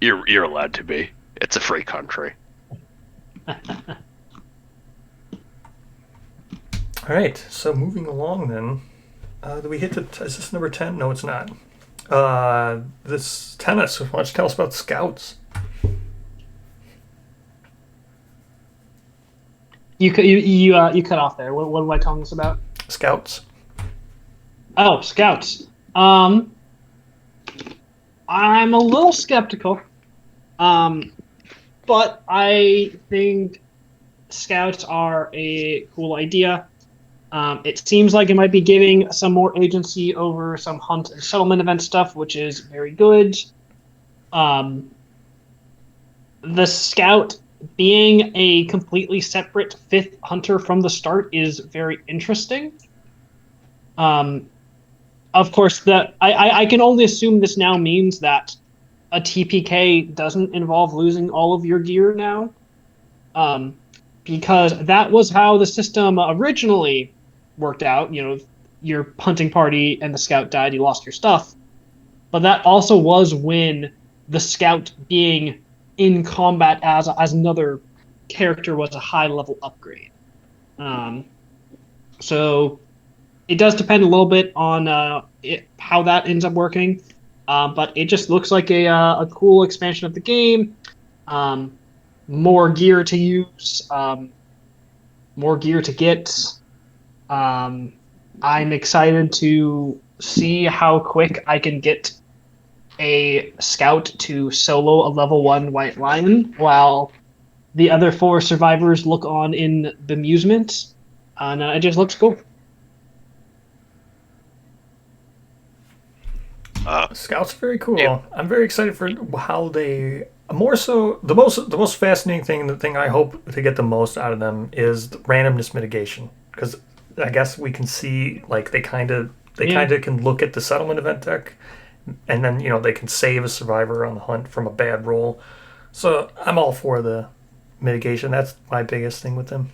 You're allowed to be. It's a free country. All right. So moving along then. Do we hit is this number 10? No, it's not. This tennis. Why don't you tell us about scouts? You cut off there. What am I telling us about? Scouts. Oh, scouts. I'm a little skeptical. But I think scouts are a cool idea. It seems like it might be giving some more agency over some hunt and settlement event stuff, which is very good. The scout being a completely separate fifth hunter from the start is very interesting. Of course, I can only assume this now means that a TPK doesn't involve losing all of your gear now. because that was how the system originally worked out. You know, your hunting party and the scout died, you lost your stuff. But that also was when the scout being in combat as another character was a high level upgrade. So it does depend a little bit on how that ends up working. But it just looks like a cool expansion of the game. More gear to use, more gear to get. I'm excited to see how quick I can get a scout to solo a level 1 white lion while the other 4 survivors look on in bemusement. And it just looks cool. Scouts are very cool. Yeah. I'm very excited for how they. More so, the most fascinating thing, the thing I hope to get the most out of them is the randomness mitigation, because I guess we can see like they kind of can look at the settlement event deck, and then they can save a survivor on the hunt from a bad roll. So I'm all for the mitigation. That's my biggest thing with them.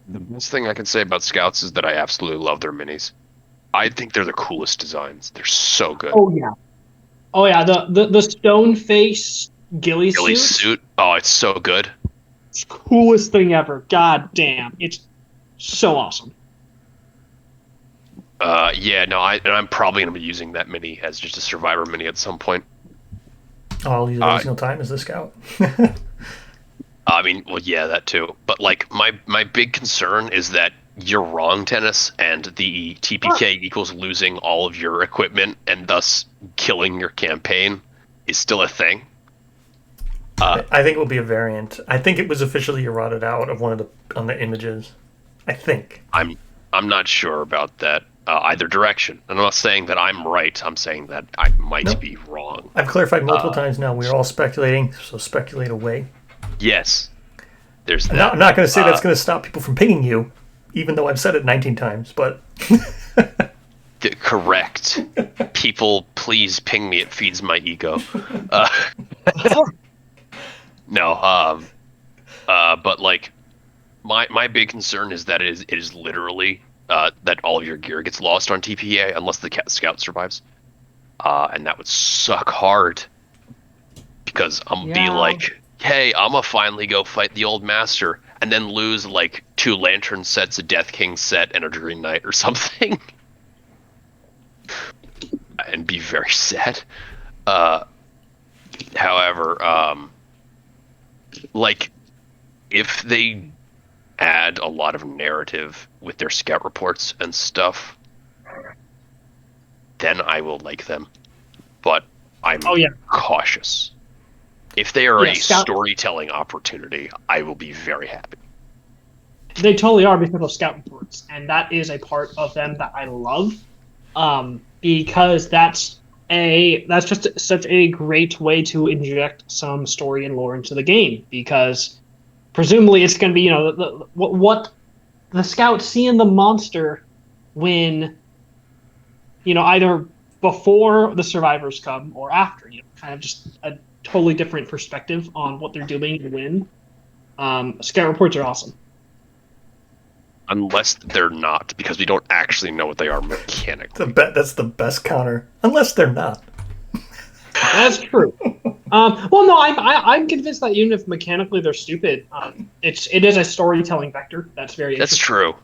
The best thing I can say about Scouts is that I absolutely love their minis. I think they're the coolest designs. They're so good. Oh yeah. The stone face ghillie suit. Oh, it's so good. It's the coolest thing ever. God damn. It's so awesome. I'm probably gonna be using that mini as just a survivor mini at some point. Oh, I'll use every single time as the scout. I mean, well, yeah, that too. But like, my big concern is that you're wrong, Tennis, and the TPK equals losing all of your equipment and thus killing your campaign is still a thing. I think it will be a variant. I think it was officially eroded out of one of the images. I think. I'm not sure about that either direction. I'm not saying that I'm right. I'm saying that I might be wrong. I've clarified multiple times now. We're all speculating, so speculate away. Yes. There's that. I'm not going to say that's going to stop people from pinging you, even though I've said it 19 times, but... Correct. People, please ping me. It feeds my ego. But like, my big concern is that it is literally that all of your gear gets lost on TPA unless the scout survives, and that would suck hard because I'm be like, hey, I'm gonna finally go fight the old master and then lose like 2 lantern sets, a Death King set, and a Dream Knight or something, and be very sad. However, like, if they add a lot of narrative with their scout reports and stuff, then I will like them. But I'm cautious. If they are a storytelling opportunity, I will be very happy. They totally are because of scout reports, and that is a part of them that I love, because that's just such a great way to inject some story and lore into the game, because presumably it's going to be, what the scouts see in the monster when, either before the survivors come or after, kind of just a totally different perspective on what they're doing to win. Scout reports are awesome. Unless they're not, because we don't actually know what they are mechanically. That's the best counter. Unless they're not. That's true. Well, no, I'm convinced that even if mechanically they're stupid, it is a storytelling vector. That's very interesting.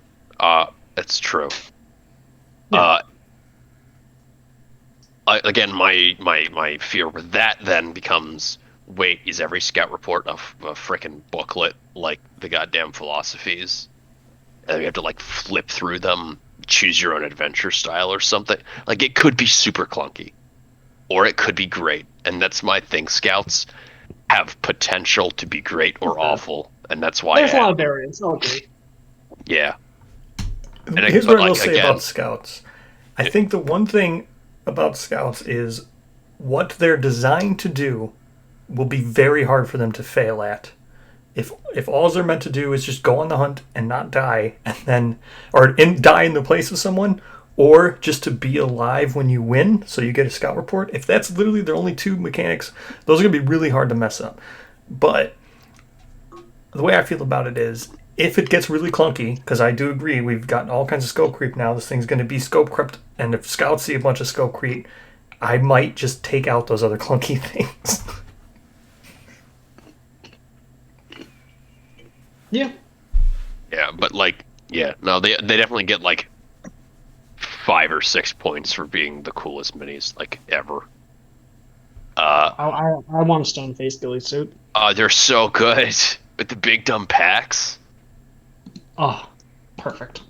That's true. Yeah. Again, my fear with that then becomes, wait, is every scout report a frickin' booklet like the goddamn philosophies? And you have to like flip through them, choose your own adventure style or something. Like, it could be super clunky, or it could be great, and that's my thing. Scouts have potential to be great or awful, and that's why there's a lot of variance. Okay. Yeah. Here's what I will say about Scouts. I think the one thing about Scouts is what they're designed to do will be very hard for them to fail at. If all they're meant to do is just go on the hunt and not die, and then die in the place of someone, or just to be alive when you win, so you get a scout report. If that's literally the only two mechanics, those are going to be really hard to mess up. But the way I feel about it is, if it gets really clunky, because I do agree, we've gotten all kinds of scope creep now, this thing's going to be scope crept, and if scouts see a bunch of scope creep, I might just take out those other clunky things. Yeah. Yeah, but no, they definitely get 5 or 6 points for being the coolest minis ever. I want a stone face ghillie suit. They're so good with the big dumb packs. Oh, perfect.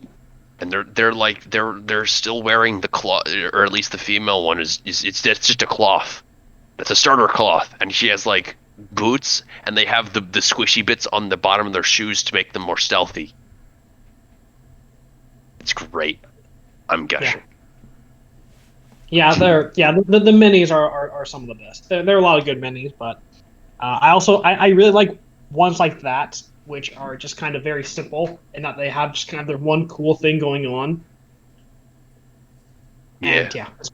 And they're still wearing the cloth, or at least the female one it's just a cloth. That's a starter cloth, and she has boots, and they have the squishy bits on the bottom of their shoes to make them more stealthy. It's great. I'm gushing. Yeah, the minis are some of the best. There are a lot of good minis, but I really like ones like that, which are just kind of very simple and that they have just kind of their one cool thing going on. Yeah. And,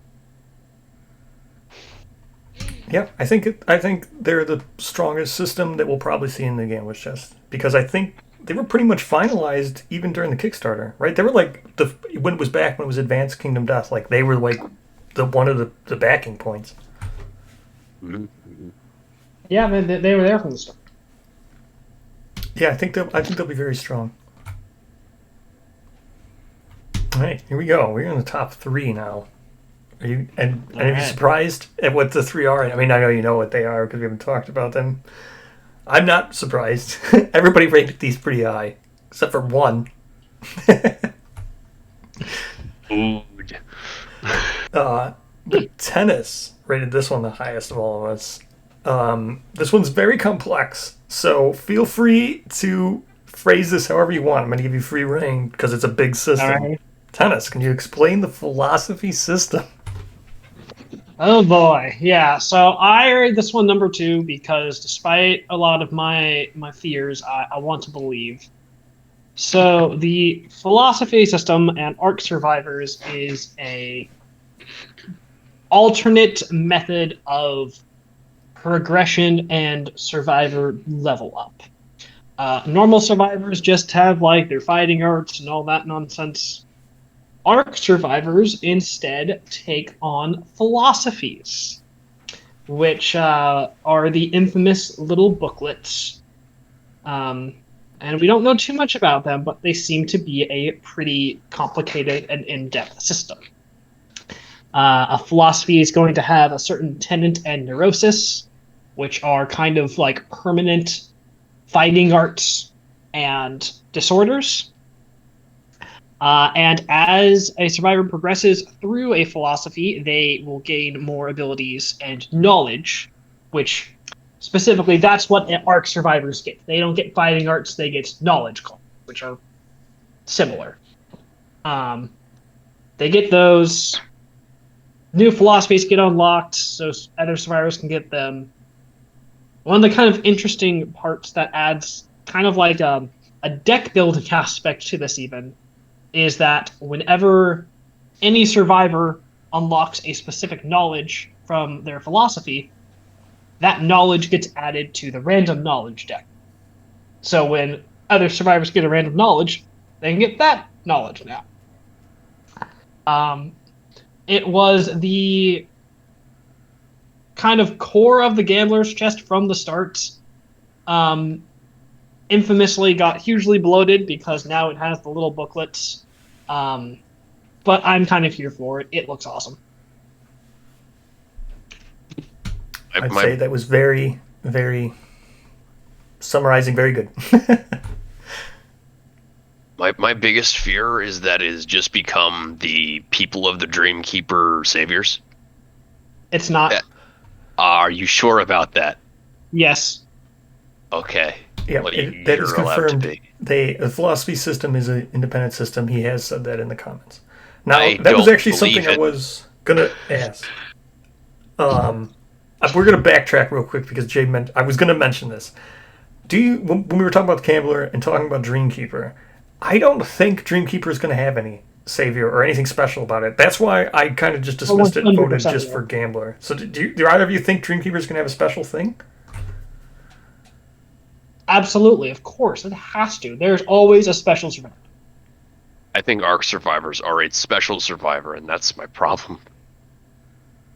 Yeah, I think they're the strongest system that we'll probably see in the Gambler's Chest, because I think they were pretty much finalized even during the Kickstarter, right? They were when it was back, when it was Advanced Kingdom Death, they were one of the backing points. Mm-hmm. Yeah, they were there from the start. Yeah, I think they'll be very strong. All right, here we go. We're in the top 3 now. Are you surprised at what the 3 are? I mean, I know you know what they are because we haven't talked about them. I'm not surprised. Everybody rated these pretty high, except for one. Food. Tennis rated this one the highest of all of us. This one's very complex, so feel free to phrase this however you want. I'm going to give you free reign because it's a big system. All right. Tennis, can you explain the philosophy system? Oh boy, yeah. So I rate this one number 2 because despite a lot of my fears, I want to believe. So the philosophy system and Ark Survivors is a alternate method of progression and survivor level up. Normal survivors just have like their fighting arts and all that nonsense. Ark Survivors instead take on philosophies, which are the infamous little booklets. And we don't know too much about them, but they seem to be a pretty complicated and in-depth system. A philosophy is going to have a certain tenet and neurosis, which are kind of like permanent fighting arts and disorders. And as a survivor progresses through a philosophy, they will gain more abilities and knowledge, which specifically that's what Ark survivors get. They don't get fighting arts, they get knowledge cards, which are similar. They get those. New philosophies get unlocked, so other survivors can get them. One of the kind of interesting parts that adds kind of like a deck building aspect to this even is that whenever any survivor unlocks a specific knowledge from their philosophy, that knowledge gets added to the random knowledge deck. So when other survivors get a random knowledge, they can get that knowledge now. It was the kind of core of the Gambler's Chest from the start. Infamously got hugely bloated because now it has the little booklets. But I'm kind of here for it. It looks awesome. I'd say that was very, very summarizing, very good. My biggest fear is that it has just become the people of the Dreamkeeper saviors. It's not. Are you sure about that? Yes. Okay. Yeah, that is confirmed. The philosophy system is an independent system. He has said that in the comments. Now, that was actually something I was going to ask. We're going to backtrack real quick because Jay I was going to mention this. When we were talking about the Gambler and talking about Dreamkeeper, I don't think Dreamkeeper is going to have any Savior or anything special about it. That's why I kind of just dismissed it and voted just for Gambler. So do either of you think Dreamkeeper's going to have a special thing? Absolutely, of course. It has to. There's always a special survivor. I think Arc Survivors are a special survivor, and that's my problem.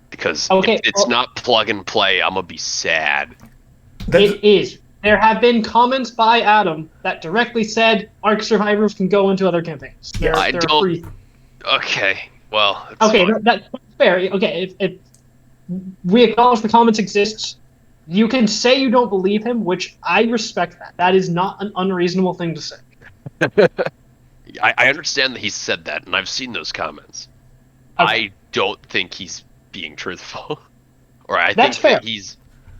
Because if it's not plug and play, I'm going to be sad. It is. There have been comments by Adam that directly said Arc Survivors can go into other campaigns. I don't... Free. Okay, well... Okay, that's fair. Okay, if we acknowledge the comments exist, you can say you don't believe him, which I respect that. That is not an unreasonable thing to say. I understand that he said that, and I've seen those comments. Okay. I don't think he's being truthful. Or I think fair.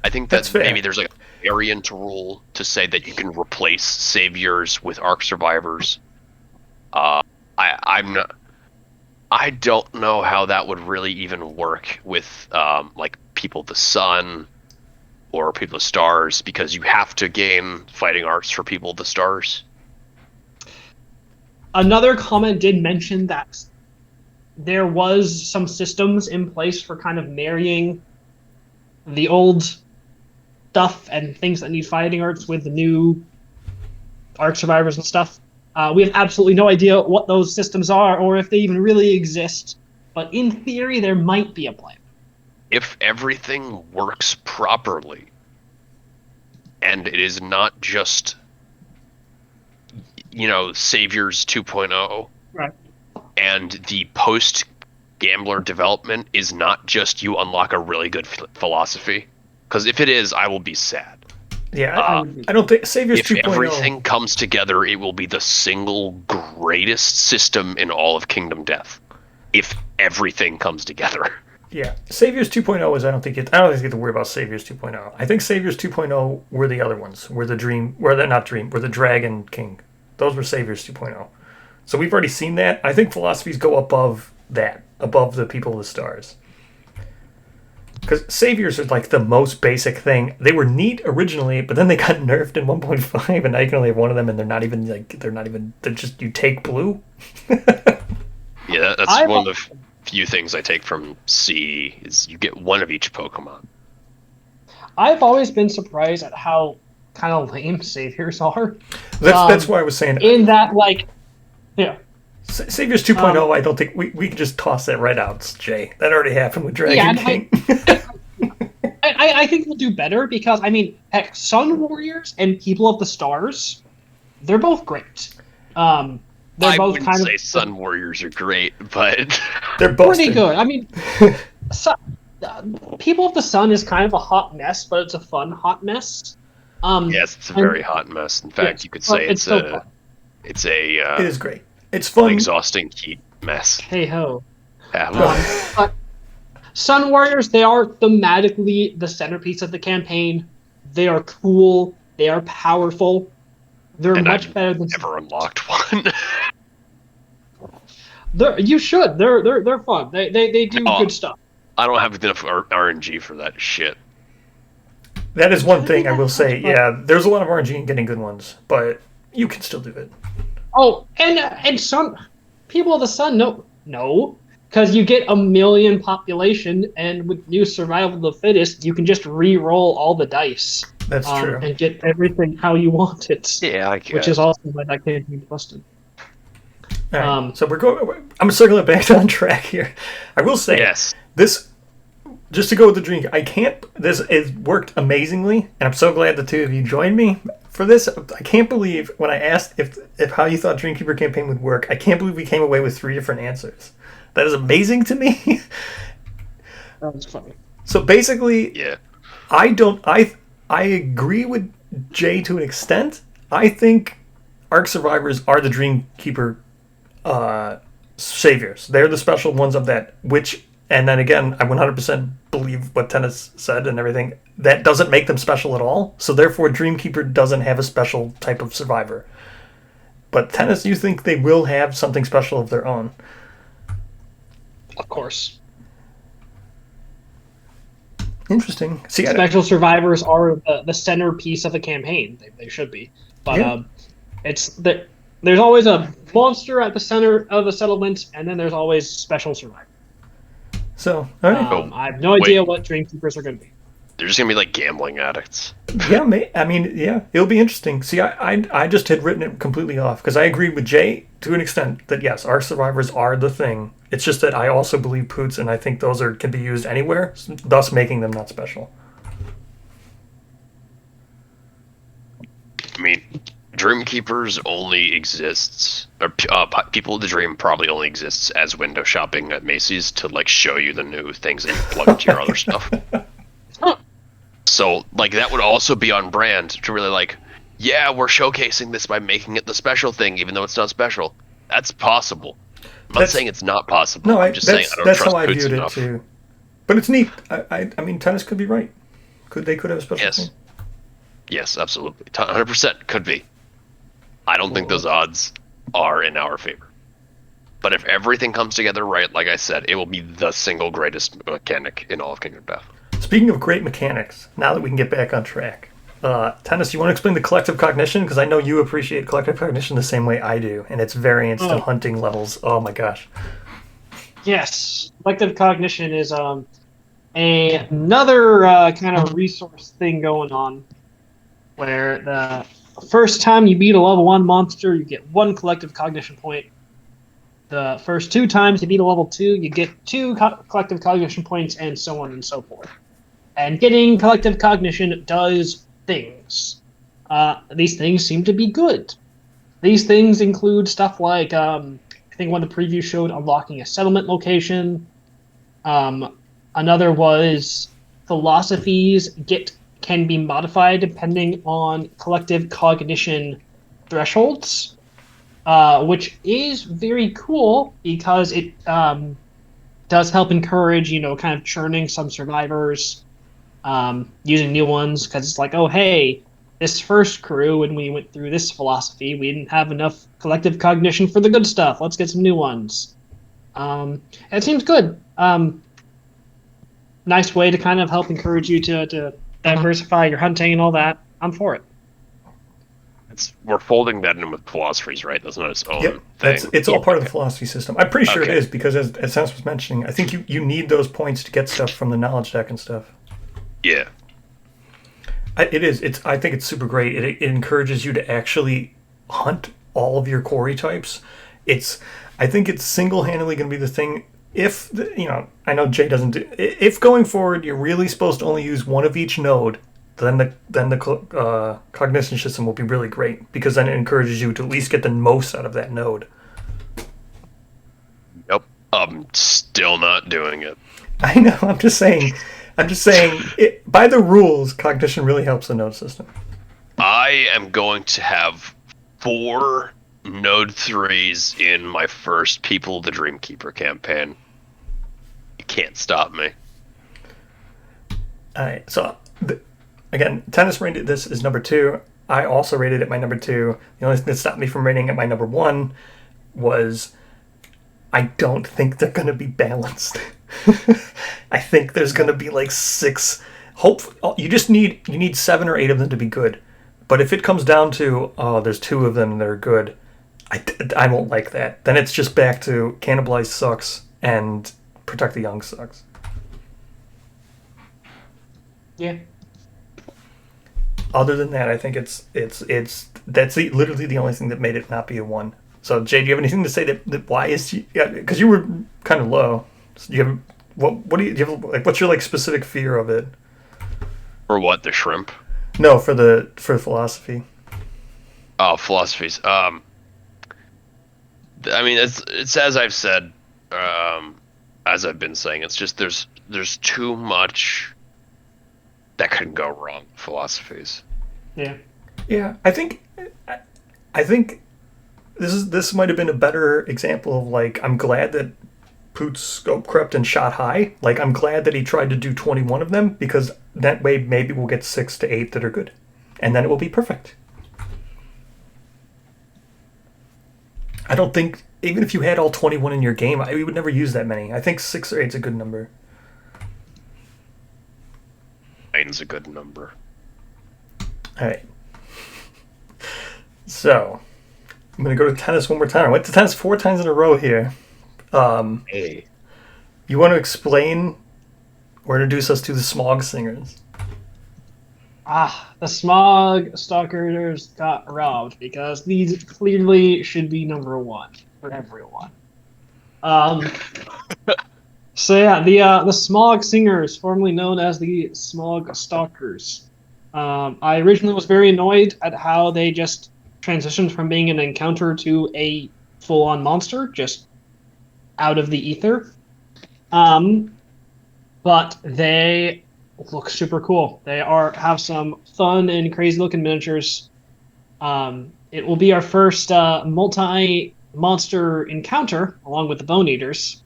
I think that maybe there's like a variant rule to say that you can replace saviors with Arc Survivors. I don't know how that would really even work with like People of the Sun or People of the Stars, because you have to gain fighting arts for People of the Stars. Another comment did mention that there was some systems in place for kind of marrying the old stuff and things that need fighting arts with the new Arc Survivors and stuff. We have absolutely no idea what those systems are or if they even really exist, but in theory there might be a plan. If everything works properly, and it is not just, Saviors 2.0, right, and the post-Gambler development is not just you unlock a really good philosophy, because if it is, I will be sad. Yeah, I don't think Saviors 2.0... If everything comes together, it will be the single greatest system in all of Kingdom Death. If everything comes together. Yeah, Saviors 2.0 is I don't think you have to worry about Saviors 2.0. I think Saviors 2.0 were the other ones, were the Dragon King. Those were Saviors 2.0. So we've already seen that. I think philosophies go above that, above the People of the Stars. Because Saviors are like the most basic thing. They were neat originally, but then they got nerfed in 1.5, and now you can only have one of them, and they're just, you take blue. Yeah, that's one of the few things I take from C, is you get one of each Pokemon. I've always been surprised at how kind of lame Saviors are. That's why I was saying... In that, yeah. Saviors 2.0, I don't think... We can just toss that right out, Jay. That already happened with Dragon King. I think we'll do better because, heck, Sun Warriors and People of the Stars, they're both great. I wouldn't say Sun Warriors are great, but... They're pretty good. People of the Sun is kind of a hot mess, but it's a fun hot mess. Yes, it's a very hot mess. In fact, you could say it is great. It's fun. An exhausting heat mess. Hey ho. But Sun Warriors, they are thematically the centerpiece of the campaign. They are cool. They are powerful. They're much better than... Never unlocked one. You should. They're fun. They do good stuff. I don't have enough RNG for that shit. That is one thing I will say. Yeah, there's a lot of RNG in getting good ones, but you can still do it. Oh, and some People of the Sun, no, because you get 1 million population, and with new Survival of the Fittest, you can just re-roll all the dice. That's true. And get everything how you want it. Yeah, I guess. Which is also why that can't be busted. Right. So we're going. I'm circling back on track here. I will say this. Just to go with the dream, this has worked amazingly, and I'm so glad the two of you joined me for this. I can't believe when I asked if how you thought Dreamkeeper campaign would work, I can't believe we came away with 3 different answers. That is amazing to me. That was funny. So basically, yeah, I agree with Jay to an extent. I think Arc Survivors are the Dreamkeeper saviors. They're the special ones of that, and then again, I 100% believe what Tennis said and everything. That doesn't make them special at all. So therefore, Dreamkeeper doesn't have a special type of survivor. But Tennis, you think they will have something special of their own? Of course. Interesting. See, special survivors are the centerpiece of a campaign. They should be. But it's the There's always a monster at the center of the settlement, and then there's always special survivors. So, all right. I have no idea what Dreamkeepers are going to be. They're just gonna be like gambling addicts. Yeah, I mean, yeah, it'll be interesting. See, I just had written it completely off because I agreed with Jay to an extent that yes, our survivors are the thing. It's just that I also believe Poots, and I think those can be used anywhere, thus making them not special. I mean, Dreamkeepers only exists, or People of the Dream probably only exists as window shopping at Macy's to like show you the new things that you plug into your other stuff. So, like, that would also be on brand to really, like, yeah, we're showcasing this by making it the special thing, even though it's not special. That's possible. I'm not saying it's not possible. No, I'm just saying I don't that's trust how I Poots viewed enough. it too. But it's neat. I mean, Tennis could be right. They could have a special thing. Yes, absolutely. 100% could be. I don't think those odds are in our favor. But if everything comes together right, like I said, it will be the single greatest mechanic in all of Kingdom Death. Speaking of great mechanics, now that we can get back on track, Tennis, you want to explain the collective cognition? Because I know you appreciate collective cognition the same way I do, and its variance to hunting levels. Oh my gosh. Yes, collective cognition is another kind of resource thing going on, where the first time you beat a level 1 monster, you get 1 collective cognition point. The first 2 times you beat a level 2, you get 2 collective cognition points, and so on and so forth. And getting collective cognition does things. These things seem to be good. These things include stuff like, I think one of the previews showed unlocking a settlement location. Another was philosophies can be modified depending on collective cognition thresholds, which is very cool because it does help encourage, kind of churning some survivors, using new ones, because it's like, oh, hey, this first crew, when we went through this philosophy, we didn't have enough collective cognition for the good stuff. Let's get some new ones. It seems good. Nice way to kind of help encourage you to diversify your hunting and all that. I'm for it. We're folding that in with philosophies, right? That's not its own thing. It's all part of the philosophy system. I'm pretty sure it is, because as Sans was mentioning, I think you need those points to get stuff from the knowledge deck and stuff. Yeah. It is. I think it's super great. It encourages you to actually hunt all of your quarry types. I think it's single-handedly going to be the thing. If I know Jay doesn't do. If going forward you're really supposed to only use one of each node, then the cognition system will be really great, because then it encourages you to at least get the most out of that node. Nope. I'm still not doing it. I know. I'm just saying. By the rules, cognition really helps the node system. I am going to have 4 node 3s in my first People of the Dreamkeeper campaign. You can't stop me. Alright, so again, Tennis rated this as number 2. I also rated it my number 2. The only thing that stopped me from rating it my number 1 was I don't think they're going to be balanced. I think there's going to be like 6. You need 7 or 8 of them to be good. But if it comes down to, there's 2 of them that are good, I won't like that. Then it's just back to Cannibalize sucks and Protect the Young sucks. Yeah. Other than that, I think that's literally the only thing that made it not be a 1. So Jay, do you have anything to say that why is because you were kind of low? So do you have do you have, like, what's your like specific fear of it? For what, the shrimp? No, for philosophy. Oh, philosophies. I mean, it's as I've said, as I've been saying, it's just there's too much that could go wrong with philosophies. Yeah. Yeah, I think this might have been a better example of, like, I'm glad that Poots scope crept and shot high. Like, I'm glad that he tried to do 21 of them, because that way maybe we'll get 6 to 8 that are good. And then it will be perfect. I don't think, even if you had all 21 in your game, we would never use that many. I think 6 or 8 is a good number. 9's a good number. Alright. So, I'm going to go to tennis one more time. I went to tennis 4 times in a row here. Hey. You want to explain or introduce us to the Smog Singers? The Smog Stalkers got robbed because these clearly should be number one for everyone. So yeah, the Smog Singers, formerly known as the Smog Stalkers. I originally was very annoyed at how they just transitioned from being an encounter to a full-on monster, just out of the ether. But they look super cool. They have some fun and crazy-looking miniatures. It will be our first multi-monster encounter, along with the Bone Eaters.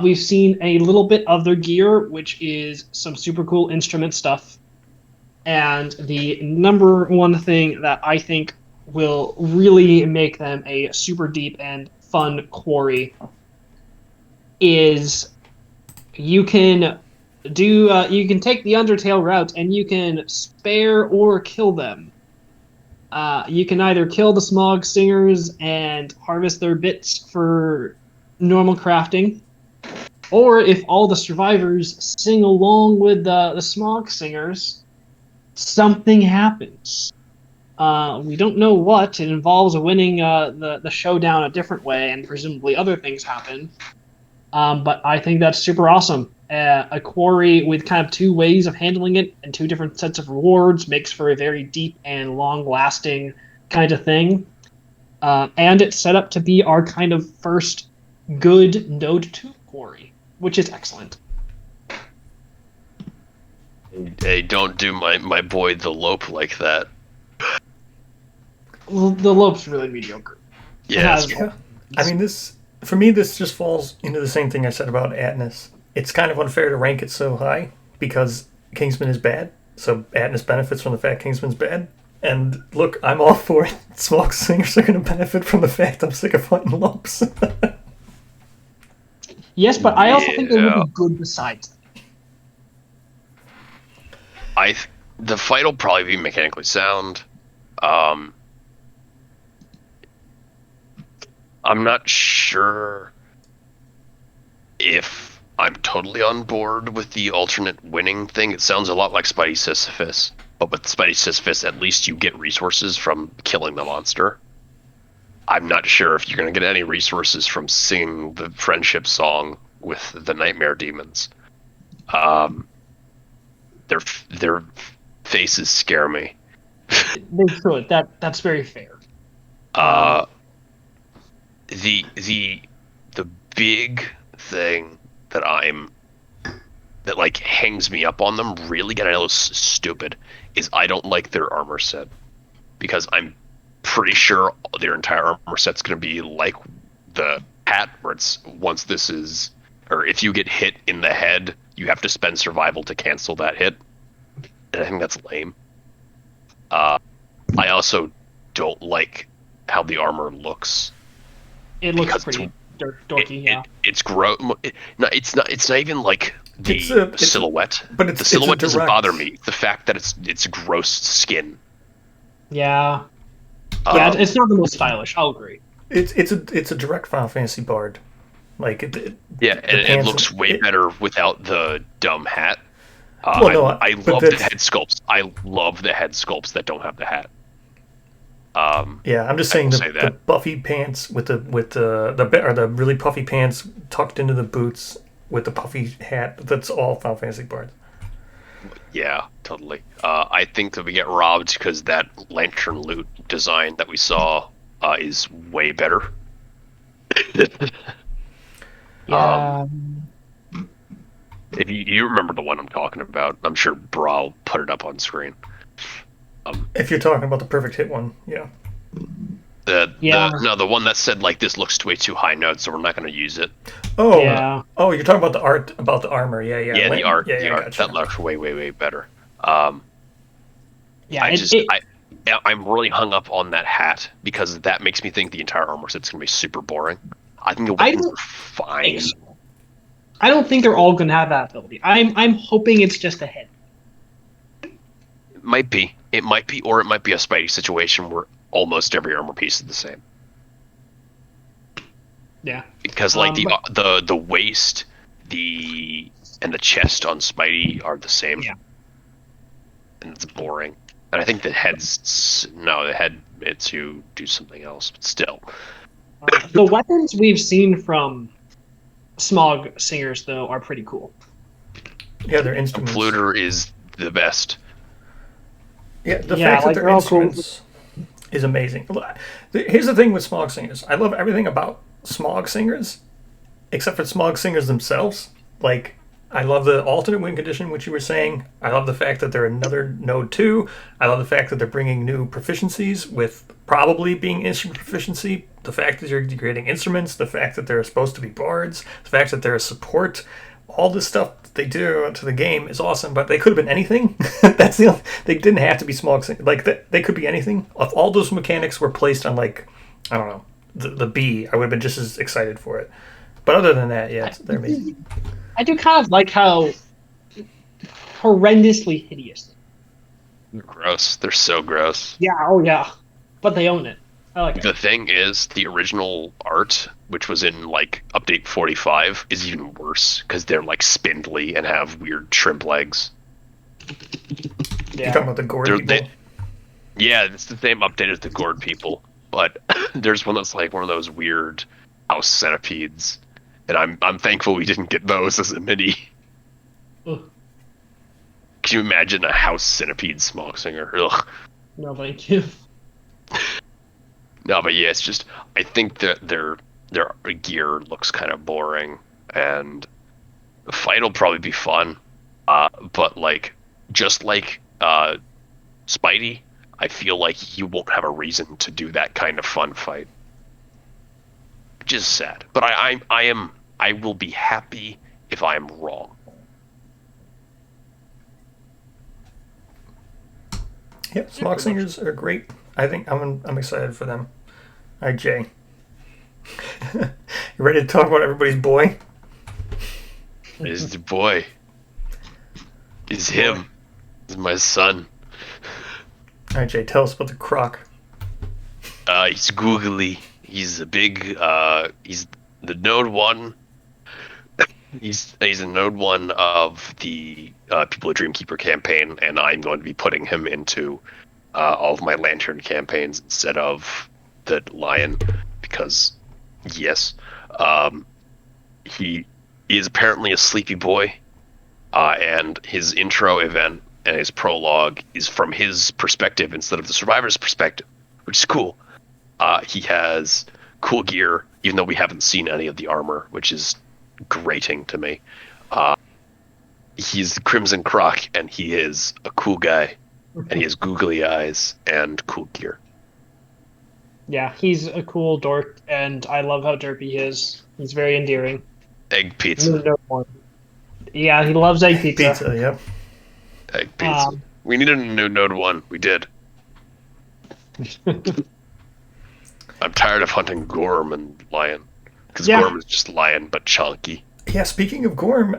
We've seen a little bit of their gear, which is some super cool instrument stuff. And the number one thing that I think will really make them a super deep and fun quarry is you can take the Undertale route and you can spare or kill them. You can either kill the Smog Singers and harvest their bits for normal crafting, or if all the survivors sing along with the Smog Singers, something happens. We don't know what. It involves winning the showdown a different way, and presumably other things happen. But I think that's super awesome. A quarry with kind of 2 ways of handling it and 2 different sets of rewards makes for a very deep and long-lasting kind of thing. And it's set up to be our kind of first good Node 2 quarry, which is excellent. Hey, don't do my boy the Lope like that. Well, the Lope's really mediocre. Yes. Yeah. I mean, for me, this just falls into the same thing I said about Atlas. It's kind of unfair to rank it so high because Kingsman is bad, so Atlas benefits from the fact Kingsman's bad. And look, I'm all for it. Smog Singers are going to benefit from the fact I'm sick of fighting Lopes. Yes, but I also think they would be good besides that. The fight will probably be mechanically sound. I'm not sure if I'm totally on board with the alternate winning thing. It sounds a lot like Spidey Sisyphus, but with Spidey Sisyphus, at least you get resources from killing the monster. I'm not sure if you're going to get any resources from singing the friendship song with the nightmare demons. Their faces scare me. They should. That's very fair. The big thing that like hangs me up on them really, and I know it's stupid, is I don't like their armor set, because I'm pretty sure their entire armor set's going to be like the hat, where it's or if you get hit in the head, you have to spend survival to cancel that hit. And I think that's lame. I also don't like how the armor looks. It looks pretty dorky, yeah. It's gross. It's not even like the silhouette. But the silhouette doesn't bother me. The fact that it's gross skin. Yeah. It's not the most stylish. I'll agree. It's a direct Final Fantasy bard. Like it looks way better without the dumb hat. I love the head sculpts. I love the head sculpts that don't have the hat. Yeah, I'm just saying the buffy pants with the really puffy pants tucked into the boots with the puffy hat. That's all Final Fantasy bards. Yeah, totally. I think that we get robbed because that lantern loot design that we saw is way better. Yeah. If you remember the one I'm talking about, I'm sure Brawl put it up on screen. If you're talking about the perfect hit one, yeah. The one that said like this looks way too high notes, so we're not going to use it. Oh, yeah. Oh, you're talking about the art, about the armor, yeah. Yeah, the art, gotcha. That looks way better. Yeah, I'm really hung up on that hat because that makes me think the entire armor set's going to be super boring. I think the weapons are fine. I don't think they're all going to have that ability. I'm hoping it's just a head. It might be, or it might be a Spidey situation where almost every armor piece is the same. Yeah. Because like the waist, and the chest on Spidey are the same. Yeah. And it's boring. And I think the head to do something else, but still. The weapons we've seen from Smog Singers, though, are pretty cool. Yeah, their instruments. Fluter is the best. Yeah, the fact that their instruments is amazing. Here's the thing with Smog Singers. I love everything about Smog Singers, except for Smog Singers themselves. Like, I love the alternate win condition, which you were saying. I love the fact that they're another Node 2. I love the fact that they're bringing new proficiencies with probably being instrument proficiency. The fact that you're creating instruments. The fact that they're supposed to be bards. The fact that they're a support. All this stuff that they do to the game is awesome, but they could have been anything. That's the only, they didn't have to be Smog Singers. Like, they could be anything. If all those mechanics were placed on, like, I don't know, the B, I would have been just as excited for it. But other than that, yeah, they're amazing. I do kind of like how horrendously hideous. They're gross. They're so gross. Yeah, oh yeah. But they own it. I like it. The thing is, the original art, which was in, like, update 45, is even worse, because they're, like, spindly and have weird shrimp legs. Yeah. You're talking about the gourd people? Yeah, it's the same update as the gourd people, but there's one that's, like, one of those weird house centipedes. And I'm thankful we didn't get those as a mini. Ugh. Can you imagine a house centipede Smog Singer? Ugh. No, thank you. No, but yeah, it's just, I think that their gear looks kind of boring, and the fight will probably be fun. But like, just like Spidey, I feel like you won't have a reason to do that kind of fun fight. Which is sad, but I will be happy if I am wrong. Yeah, Smog Singers are great. I think I'm excited for them. All right, Jay. You ready to talk about everybody's boy? Is the boy? Is him? Is my son? All right, Jay. Tell us about the croc. He's googly. He's a big. He's the Node 1. He's a Node 1 of the People of Dreamkeeper campaign, and I'm going to be putting him into all of my Lantern campaigns instead of the Lion, because yes, he is apparently a sleepy boy, and his intro event and his prologue is from his perspective instead of the survivor's perspective, which is cool. He has cool gear, even though we haven't seen any of the armor, which is grating to me. He's the Crimson Croc, and he is a cool guy, and he has googly eyes and cool gear. Yeah, he's a cool dork, and I love how derpy he is. He's very endearing. Egg pizza. Yeah, he loves egg pizza. Pizza, yep. Egg pizza. We needed a new Node 1. We did. I'm tired of hunting Gorm and Lion. Because Gorm is just Lion, but chunky. Yeah, speaking of Gorm,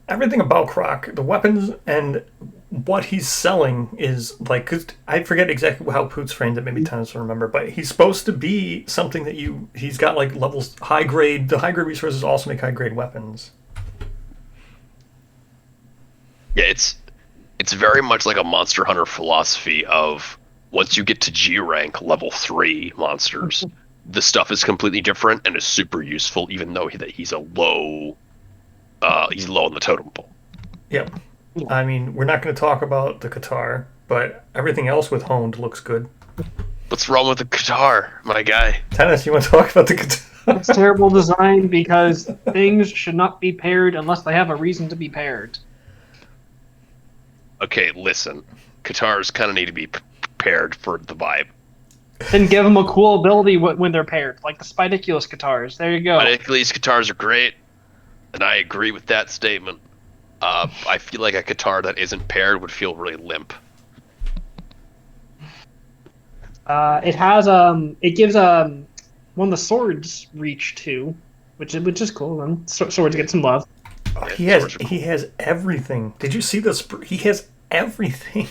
everything about Croc, the weapons and what he's selling is like, cause I forget exactly how Poots framed it, maybe Tennis will remember, but he's supposed to be something that he's got like levels, high grade, the high grade resources also make high grade weapons. Yeah, it's very much like a Monster Hunter philosophy of once you get to G rank level 3 monsters, the stuff is completely different and is super useful, even though he's low on the totem pole. Yep. I mean, we're not going to talk about the Qatar, but everything else with Honed looks good. What's wrong with the Qatar, my guy? Tennis, you want to talk about the Qatar? It's terrible design because things should not be paired unless they have a reason to be paired. Okay, listen. Qatars kind of need to be paired for the vibe. Then give them a cool ability when they're paired, like the Spidiculous Qatars. There you go. Spidiculous Qatars are great, and I agree with that statement. I feel like a Qatar that isn't paired would feel really limp. It has it gives one of the swords reach too, which is cool. Then swords get some love. Oh, he has everything. Did you see this? He has everything.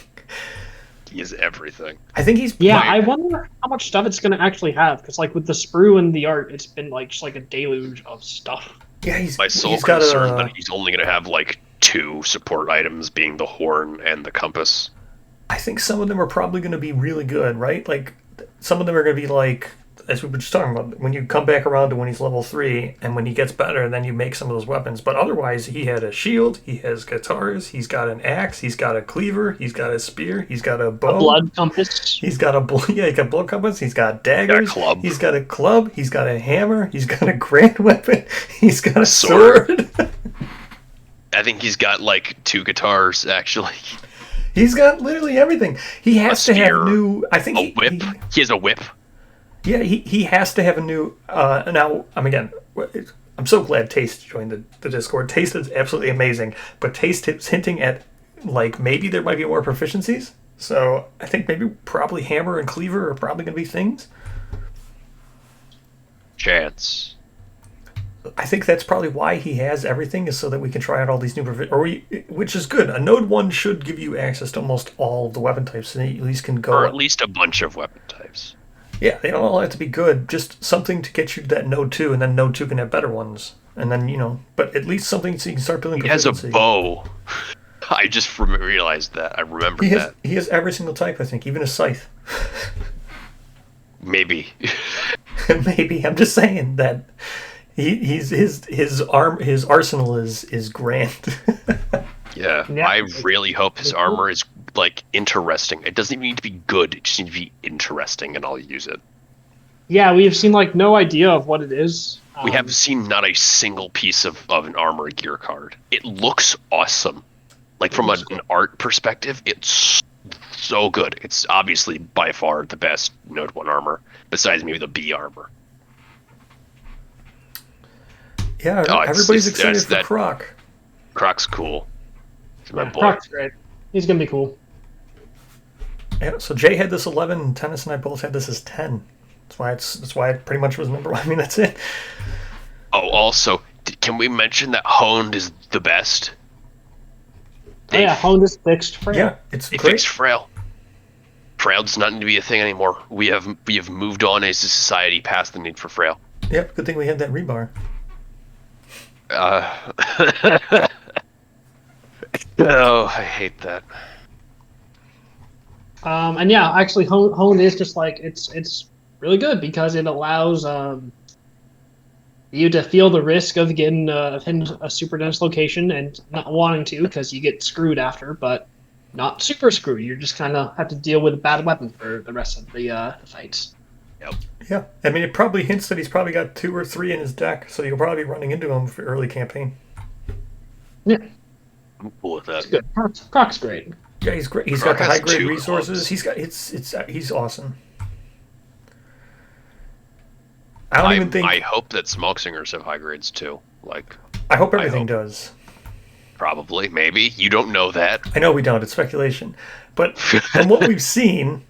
He is everything. I think he's... Yeah, I wonder how much stuff it's going to actually have, because like with the sprue and the art, it's been like just like a deluge of stuff. Yeah, he's... My sole he's got concern that he's only going to have like 2 support items, being the horn and the compass. I think some of them are probably going to be really good, right? Like, some of them are going to be like, as we were just talking about, when you come back around to when he's level 3, and when he gets better, then you make some of those weapons. But otherwise, he had a shield, he has guitars, he's got an axe, he's got a cleaver, he's got a spear, he's got a bow. A blood compass. He's got a blood compass, he's got daggers, he's got a club, he's got a hammer, he's got a grand weapon, he's got a sword. I think he's got like 2 guitars, actually. He's got literally everything. He has to have new... I think a whip. He has a whip. Yeah, he has to have a new... now, again, I'm so glad Taste joined the Discord. Taste is absolutely amazing, but Taste is hinting at, like, maybe there might be more proficiencies. So I think maybe probably hammer and cleaver are probably going to be things. Chance. I think that's probably why he has everything, is so that we can try out all these new which is good. A Node 1 should give you access to almost all of the weapon types, so you at least can go... Or at least a bunch of weapon types. Yeah, they don't all have to be good. Just something to get you to that Node 2, and then Node 2 can have better ones. And then, but at least something so you can start building proficiency. He has a bow. I just realized that. I remembered that. He has every single type, I think, even a scythe. Maybe. Maybe. I'm just saying that... His arsenal is grand. Yeah, I really hope his armor is like interesting. It doesn't even need to be good; it just needs to be interesting, and I'll use it. Yeah, we've seen like no idea of what it is. We have seen not a single piece of an armor gear card. It looks awesome. Like from an art perspective, it's so good. It's obviously by far the best Node 1 armor, besides maybe the B armor. Yeah, everybody's excited for Croc. Croc's cool. He's my boy. Croc's great. He's gonna be cool. Yeah, so Jay had this 11, and Tennis and I both had this as 10. That's why it pretty much was number 1. I mean, that's it. Oh, also, can we mention that Honed is the best? Honed is fixed Frail. Yeah, it's they great. Fixed Frail. Frail does not need to be a thing anymore. We have moved on as a society past the need for Frail. Yep, good thing we had that rebar. Oh, I hate that. And yeah, actually, Honed is just like it's really good because it allows you to feel the risk of getting a super dense location and not wanting to because you get screwed after, but not super screwed. You just kind of have to deal with a bad weapon for the rest of the fights. Yep. Yeah, I mean, it probably hints that he's probably got 2 or 3 in his deck, so you'll probably be running into him for early campaign. Yeah. I'm cool with that. It's good. Croc's great. Yeah, he's great. He's Croc got the has high grade 2 resources. clubs. He's awesome. I don't even think. I hope that Smoke Singers have high grades too. Like, I hope everything does. Probably, maybe. You don't know that. I know we don't. It's speculation, but from what we've seen,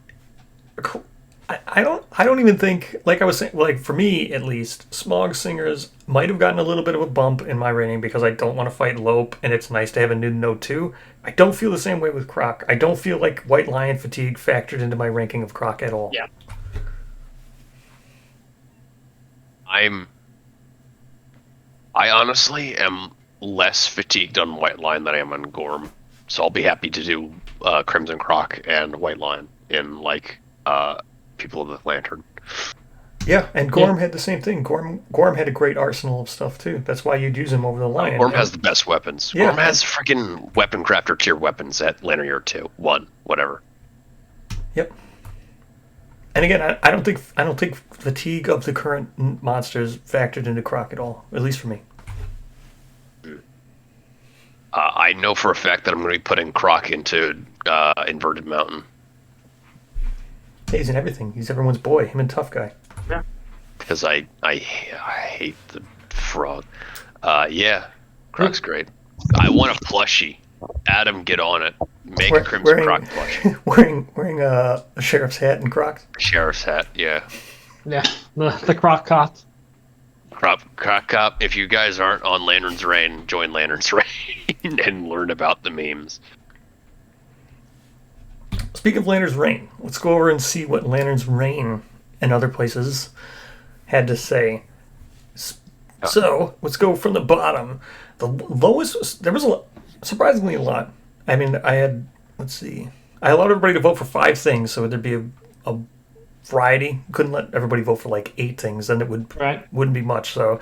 I don't even think, like I was saying, like for me at least, Smog Singers might have gotten a little bit of a bump in my rating because I don't want to fight Lope, and it's nice to have a new Node 2. I don't feel the same way with Croc. I don't feel like White Lion Fatigue factored into my ranking of Croc at all. Yeah. I honestly am less fatigued on White Lion than I am on Gorm, so I'll be happy to do Crimson Croc and White Lion in like People of the Lantern. Yeah, and Gorm had the same thing. Gorm had a great arsenal of stuff too. That's why you'd use him over the Lion. Gorm has the best weapons. Yeah. Gorm has freaking Weapon Crafter tier weapons at Lantern Year 2, 1, whatever. Yep. And again, I don't think fatigue of the current monsters factored into Croc at all, at least for me. I know for a fact that I'm going to be putting Croc into Inverted Mountain. Hey, he's in everything. He's everyone's boy. Him and Tough Guy. Yeah. Because I hate the frog. Yeah, Croc's great. I want a plushie. Adam, get on it. Make a Crimson Croc plushie. Wearing a sheriff's hat and Crocs. Sheriff's hat, yeah. Yeah, the Croc Cop. Croc Cop, if you guys aren't on Lantern's Reign, join Lantern's Reign and learn about the memes. Speaking of Lantern's Reign, let's go over and see what Lantern's Reign and other places had to say. So, let's go from the bottom. The lowest, there was surprisingly a lot. I mean, let's see. I allowed everybody to vote for 5 things, so there'd be a variety. Couldn't let everybody vote for like 8 things, then it wouldn't be much. So,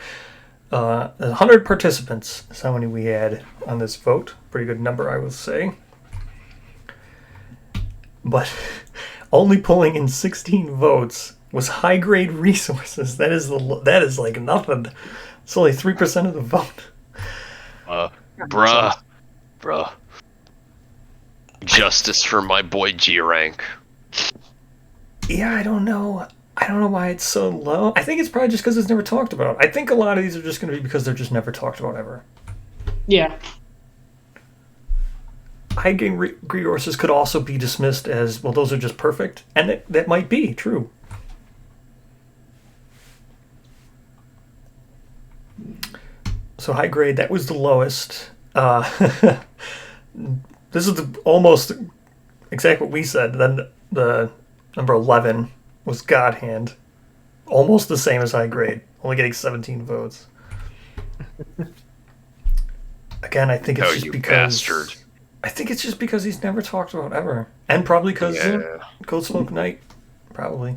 100 participants is how many we had on this vote. Pretty good number, I would say. But only pulling in 16 votes was high grade resources. That is like nothing. It's only 3% of the vote. Bruh. Justice for my boy G rank. Yeah, I don't know. I don't know why it's so low. I think it's probably just because it's never talked about. I think a lot of these are just going to be because they're just never talked about ever. Yeah. High grade resources could also be dismissed as, well, those are just perfect. And that might be true. So high grade, that was the lowest. This is almost exactly what we said. Then the number 11 was God Hand. Almost the same as high grade, only getting 17 votes. Again, I think it's just because... Bastard. I think it's just because he's never talked about ever. And probably because Cold Smoke Knight. Probably.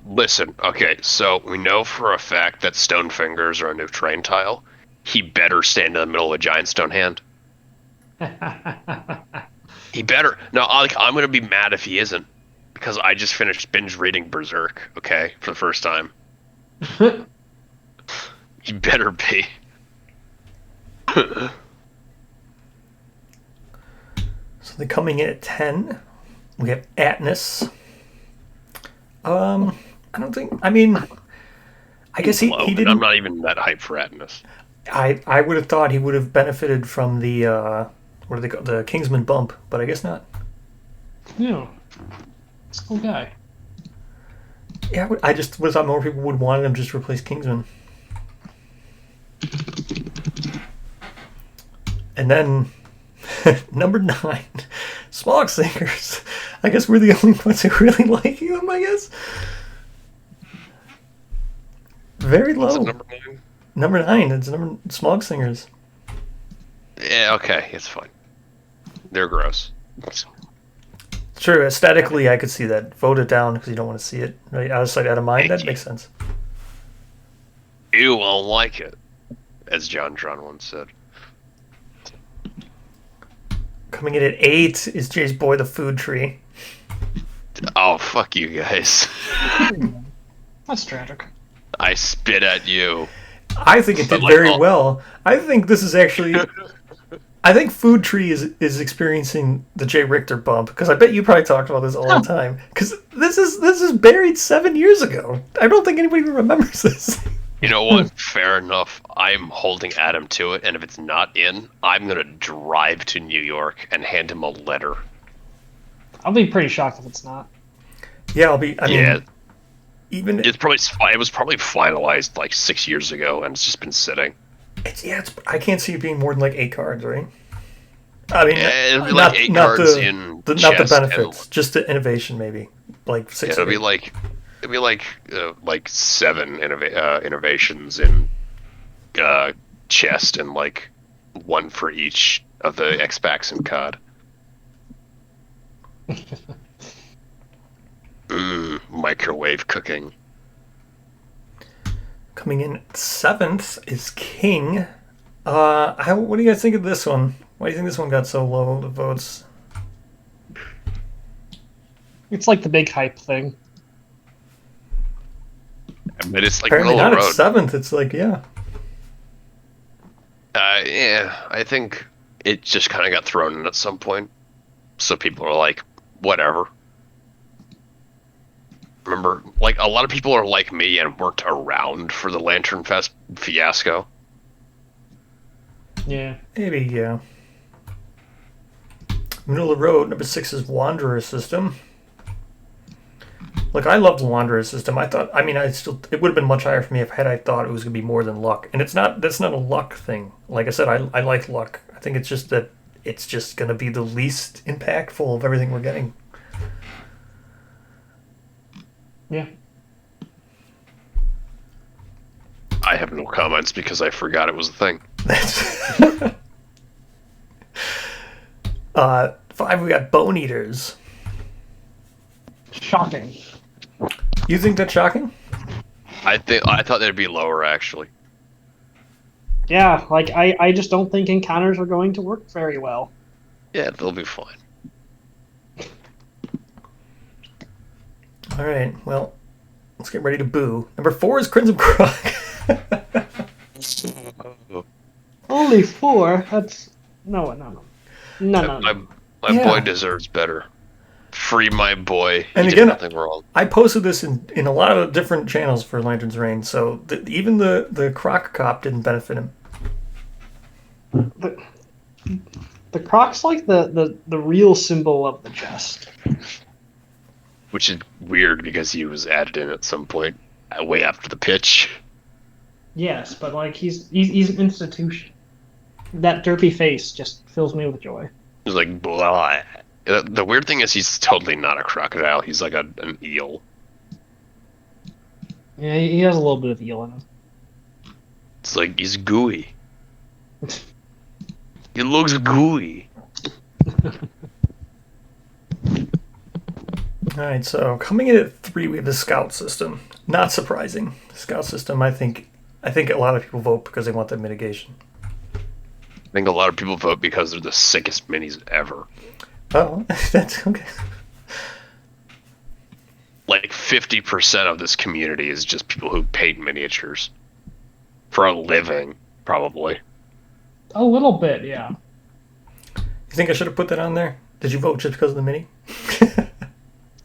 Listen, okay, so we know for a fact that Stone Fingers are a new terrain tile. He better stand in the middle of a giant stone hand. He better. No, I'm going to be mad if he isn't. Because I just finished binge reading Berserk, okay, for the first time. He better be. So they're coming in at 10. We have Atnus. I don't think... I mean... I guess he didn't... I'm not even that hyped for Atnus. I would have thought he would have benefited from the... what do they call the Kingsman bump, but I guess not. Yeah. It's a cool guy. Yeah, I just would have thought more people would want him just to replace Kingsman. And then... number 9, Smog Singers. I guess we're the only ones who really like him, I guess. Very low. What's number 9? Number 9, it's Smog Singers. Yeah, okay, it's fine. They're gross. True, aesthetically, I could see that. Vote it down because you don't want to see it. Right? Out of sight, out of mind, that makes sense. You won't like it, as John once said. Coming in at 8 is Jay's boy, the Food Tree. Oh, fuck you guys. That's tragic. I spit at you. I think it did very well. I think this is actually... I think Food Tree is experiencing the JayRicktor bump, because I bet you probably talked about this all the time. Because this is buried 7 years ago. I don't think anybody even remembers this. You know what? Fair enough. I'm holding Adam to it, and if it's not in, I'm going to drive to New York and hand him a letter. I'll be pretty shocked if it's not. Yeah, I mean, even... it was probably finalized like 6 years ago, and it's just been sitting. I can't see it being more than like 8 cards, right? I mean, it'll be like 8 cards in not the benefits, just the innovation, maybe. Like 6 it'll be like 7 innovations in chest, and like 1 for each of the X-Packs and COD. Microwave cooking. Coming in 7th is King. What do you guys think of this one? Why do you think this one got so low, the votes? It's like the big hype thing. But it's like apparently middle not of the road. at 7th. It's like, yeah. Yeah, I think it just kind of got thrown in at some point. So people are like, whatever. Remember, like, a lot of people are like me and weren't around for the Lantern Fest fiasco. Yeah. Maybe, yeah. Middle of the road, number 6 is Wanderer System. Look, I loved the Wanderer System. It would have been much higher for me if I thought it was going to be more than luck. And that's not a luck thing. Like I said, I like luck. I think it's just that it's just going to be the least impactful of everything we're getting. Yeah. I have no comments because I forgot it was a thing. That's 5, we got Bone Eaters. Shocking. You think that's shocking? I thought they'd be lower actually. Yeah, like I just don't think encounters are going to work very well. Yeah, they'll be fine. All right, well, let's get ready to boo. Number 4 is Crimson Croc. Only 4? That's no. My boy deserves better. Free my boy. And He again, did nothing wrong. I posted this in a lot of different channels for Lantern's Reign, so even the Croc Cop didn't benefit him. The Croc's like the real symbol of the chest. Which is weird because he was added in at some point, way after the pitch. Yes, but like he's an institution. That derpy face just fills me with joy. He's like, blah. The weird thing is he's totally not a crocodile. He's like an eel. Yeah, he has a little bit of eel in him. It's like he's gooey. He looks gooey. Alright, so coming in at 3, we have the Scout system. Not surprising. The Scout system, I think a lot of people vote because they want that mitigation. I think a lot of people vote because they're the sickest minis ever. Oh, that's okay. Like 50% of this community is just people who paint miniatures for a living, probably. A little bit, yeah. You think I should have put that on there? Did you vote just because of the mini?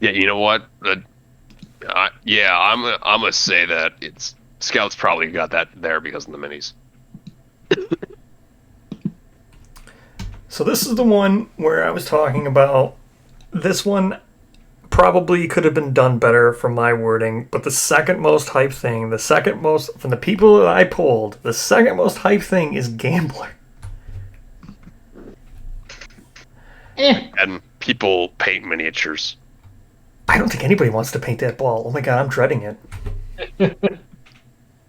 Yeah, you know what? Yeah, I'm gonna say that it's Scouts probably got that there because of the minis. So this is the one where I was talking about. This one probably could have been done better from my wording, but the second most hype thing, the second most, from the people that I polled, the second most hype thing is Gambler. And people paint miniatures. I don't think anybody wants to paint that ball. Oh my god, I'm dreading it.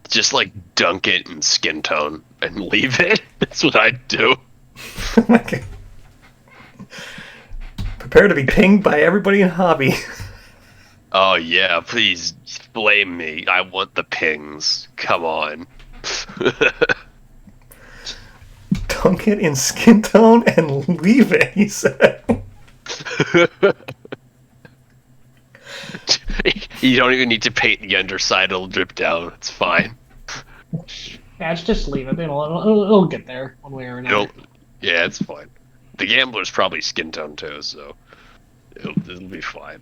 Just like dunk it in skin tone and leave it. That's what I'd do. Oh my god. Prepare to be pinged by everybody in hobby. Oh yeah, please blame me. I want the pings. Come on. Dunk it in skin tone and leave it, he said. You don't even need to paint the underside, it'll drip down. It's fine. Yeah, just leave it. It'll get there one way or another. Yeah, it's fine. The Gambler's probably skin tone too, so it'll be fine.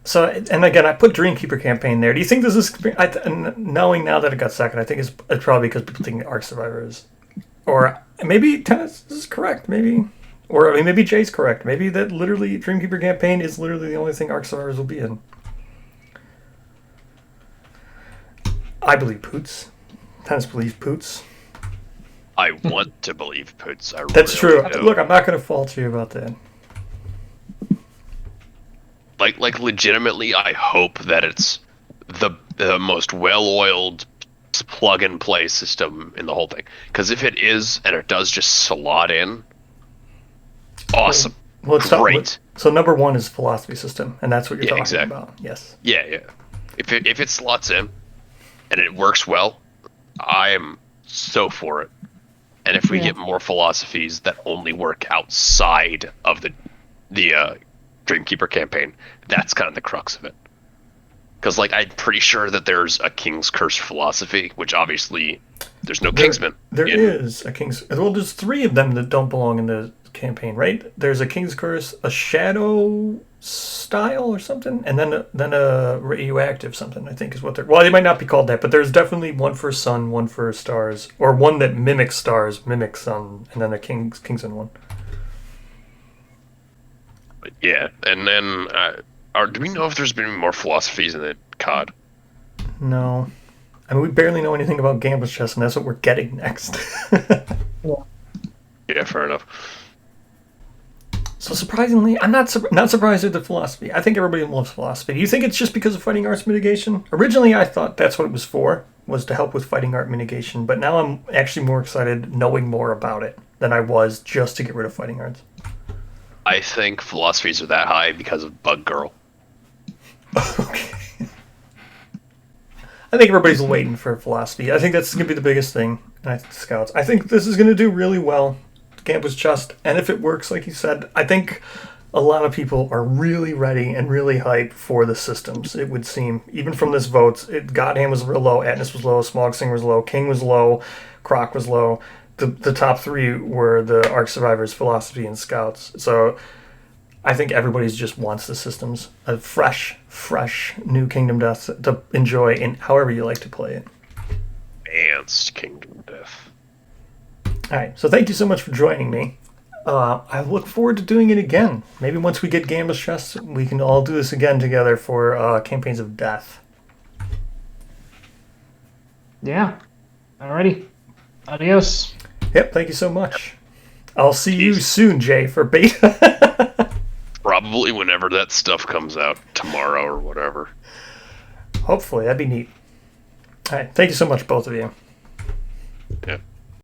So, and again, I put Dreamkeeper campaign there. Do you think this is, knowing now that it got second, I think it's probably because people think Arc Survivor is, or maybe Tennis is correct, maybe, or I mean, maybe Jay's correct. Maybe that literally Dreamkeeper campaign is literally the only thing Arc Survivors will be in. I believe Poots. Tennis believes Poots. I want to believe Poots. That's really true. do. Look, I'm not going to fault you about that. Like legitimately, I hope that it's the most well-oiled plug-and-play system in the whole thing. Because if it is, and it does just slot in, awesome. Well, it's great. So number 1 is philosophy system, and that's what you're talking exactly. about. Yes. Yeah. If it slots in, and it works well, I am so for it. And if we get more philosophies that only work outside of the Dreamkeeper campaign, that's kind of the crux of it. Because like I'm pretty sure that there's a King's Curse philosophy, which obviously there's no Kingsman. There is a King's. Well, there's 3 of them that don't belong in the campaign, right? There's a King's Curse, a Shadow style or something, and then a radioactive something. I think is what they're. Well, they might not be called that, but there's definitely one for sun, one for stars, or one that mimics stars, mimics sun, and then a Kingsman one. Yeah, and then do we know if there's been more philosophies in the COD? No. I mean, we barely know anything about Gambler's Chest, and that's what we're getting next. Yeah, fair enough. So surprisingly, I'm not surprised at the philosophy. I think everybody loves philosophy. Do you think it's just because of fighting arts mitigation? Originally, I thought that's what it was for, was to help with fighting art mitigation. But now I'm actually more excited knowing more about it than I was just to get rid of fighting arts. I think philosophies are that high because of Bug Girl. Okay. I think everybody's waiting for philosophy. I think that's going to be the biggest thing. Scouts. I think this is going to do really well. Campus Chest, and if it works, like you said, I think a lot of people are really ready and really hyped for the systems. It would seem, even from this vote, Godhand was real low, Atlas was low, Smogsinger was low, King was low, Croc was low. The top three were the Arc Survivors, Philosophy, and Scouts. So I think everybody just wants the systems, a fresh new Kingdom Death to enjoy in however you like to play it. Advanced Kingdom Death. All right, so thank you so much for joining me. I look forward to doing it again. Maybe once we get Gambler's Chest, we can all do this again together for Campaigns of Death. Yeah. Alrighty. Adios. Yep, thank you so much. I'll see you soon, Jay, for beta. Probably whenever that stuff comes out, tomorrow or whatever. Hopefully, that'd be neat. All right, thank you so much, both of you. Yeah.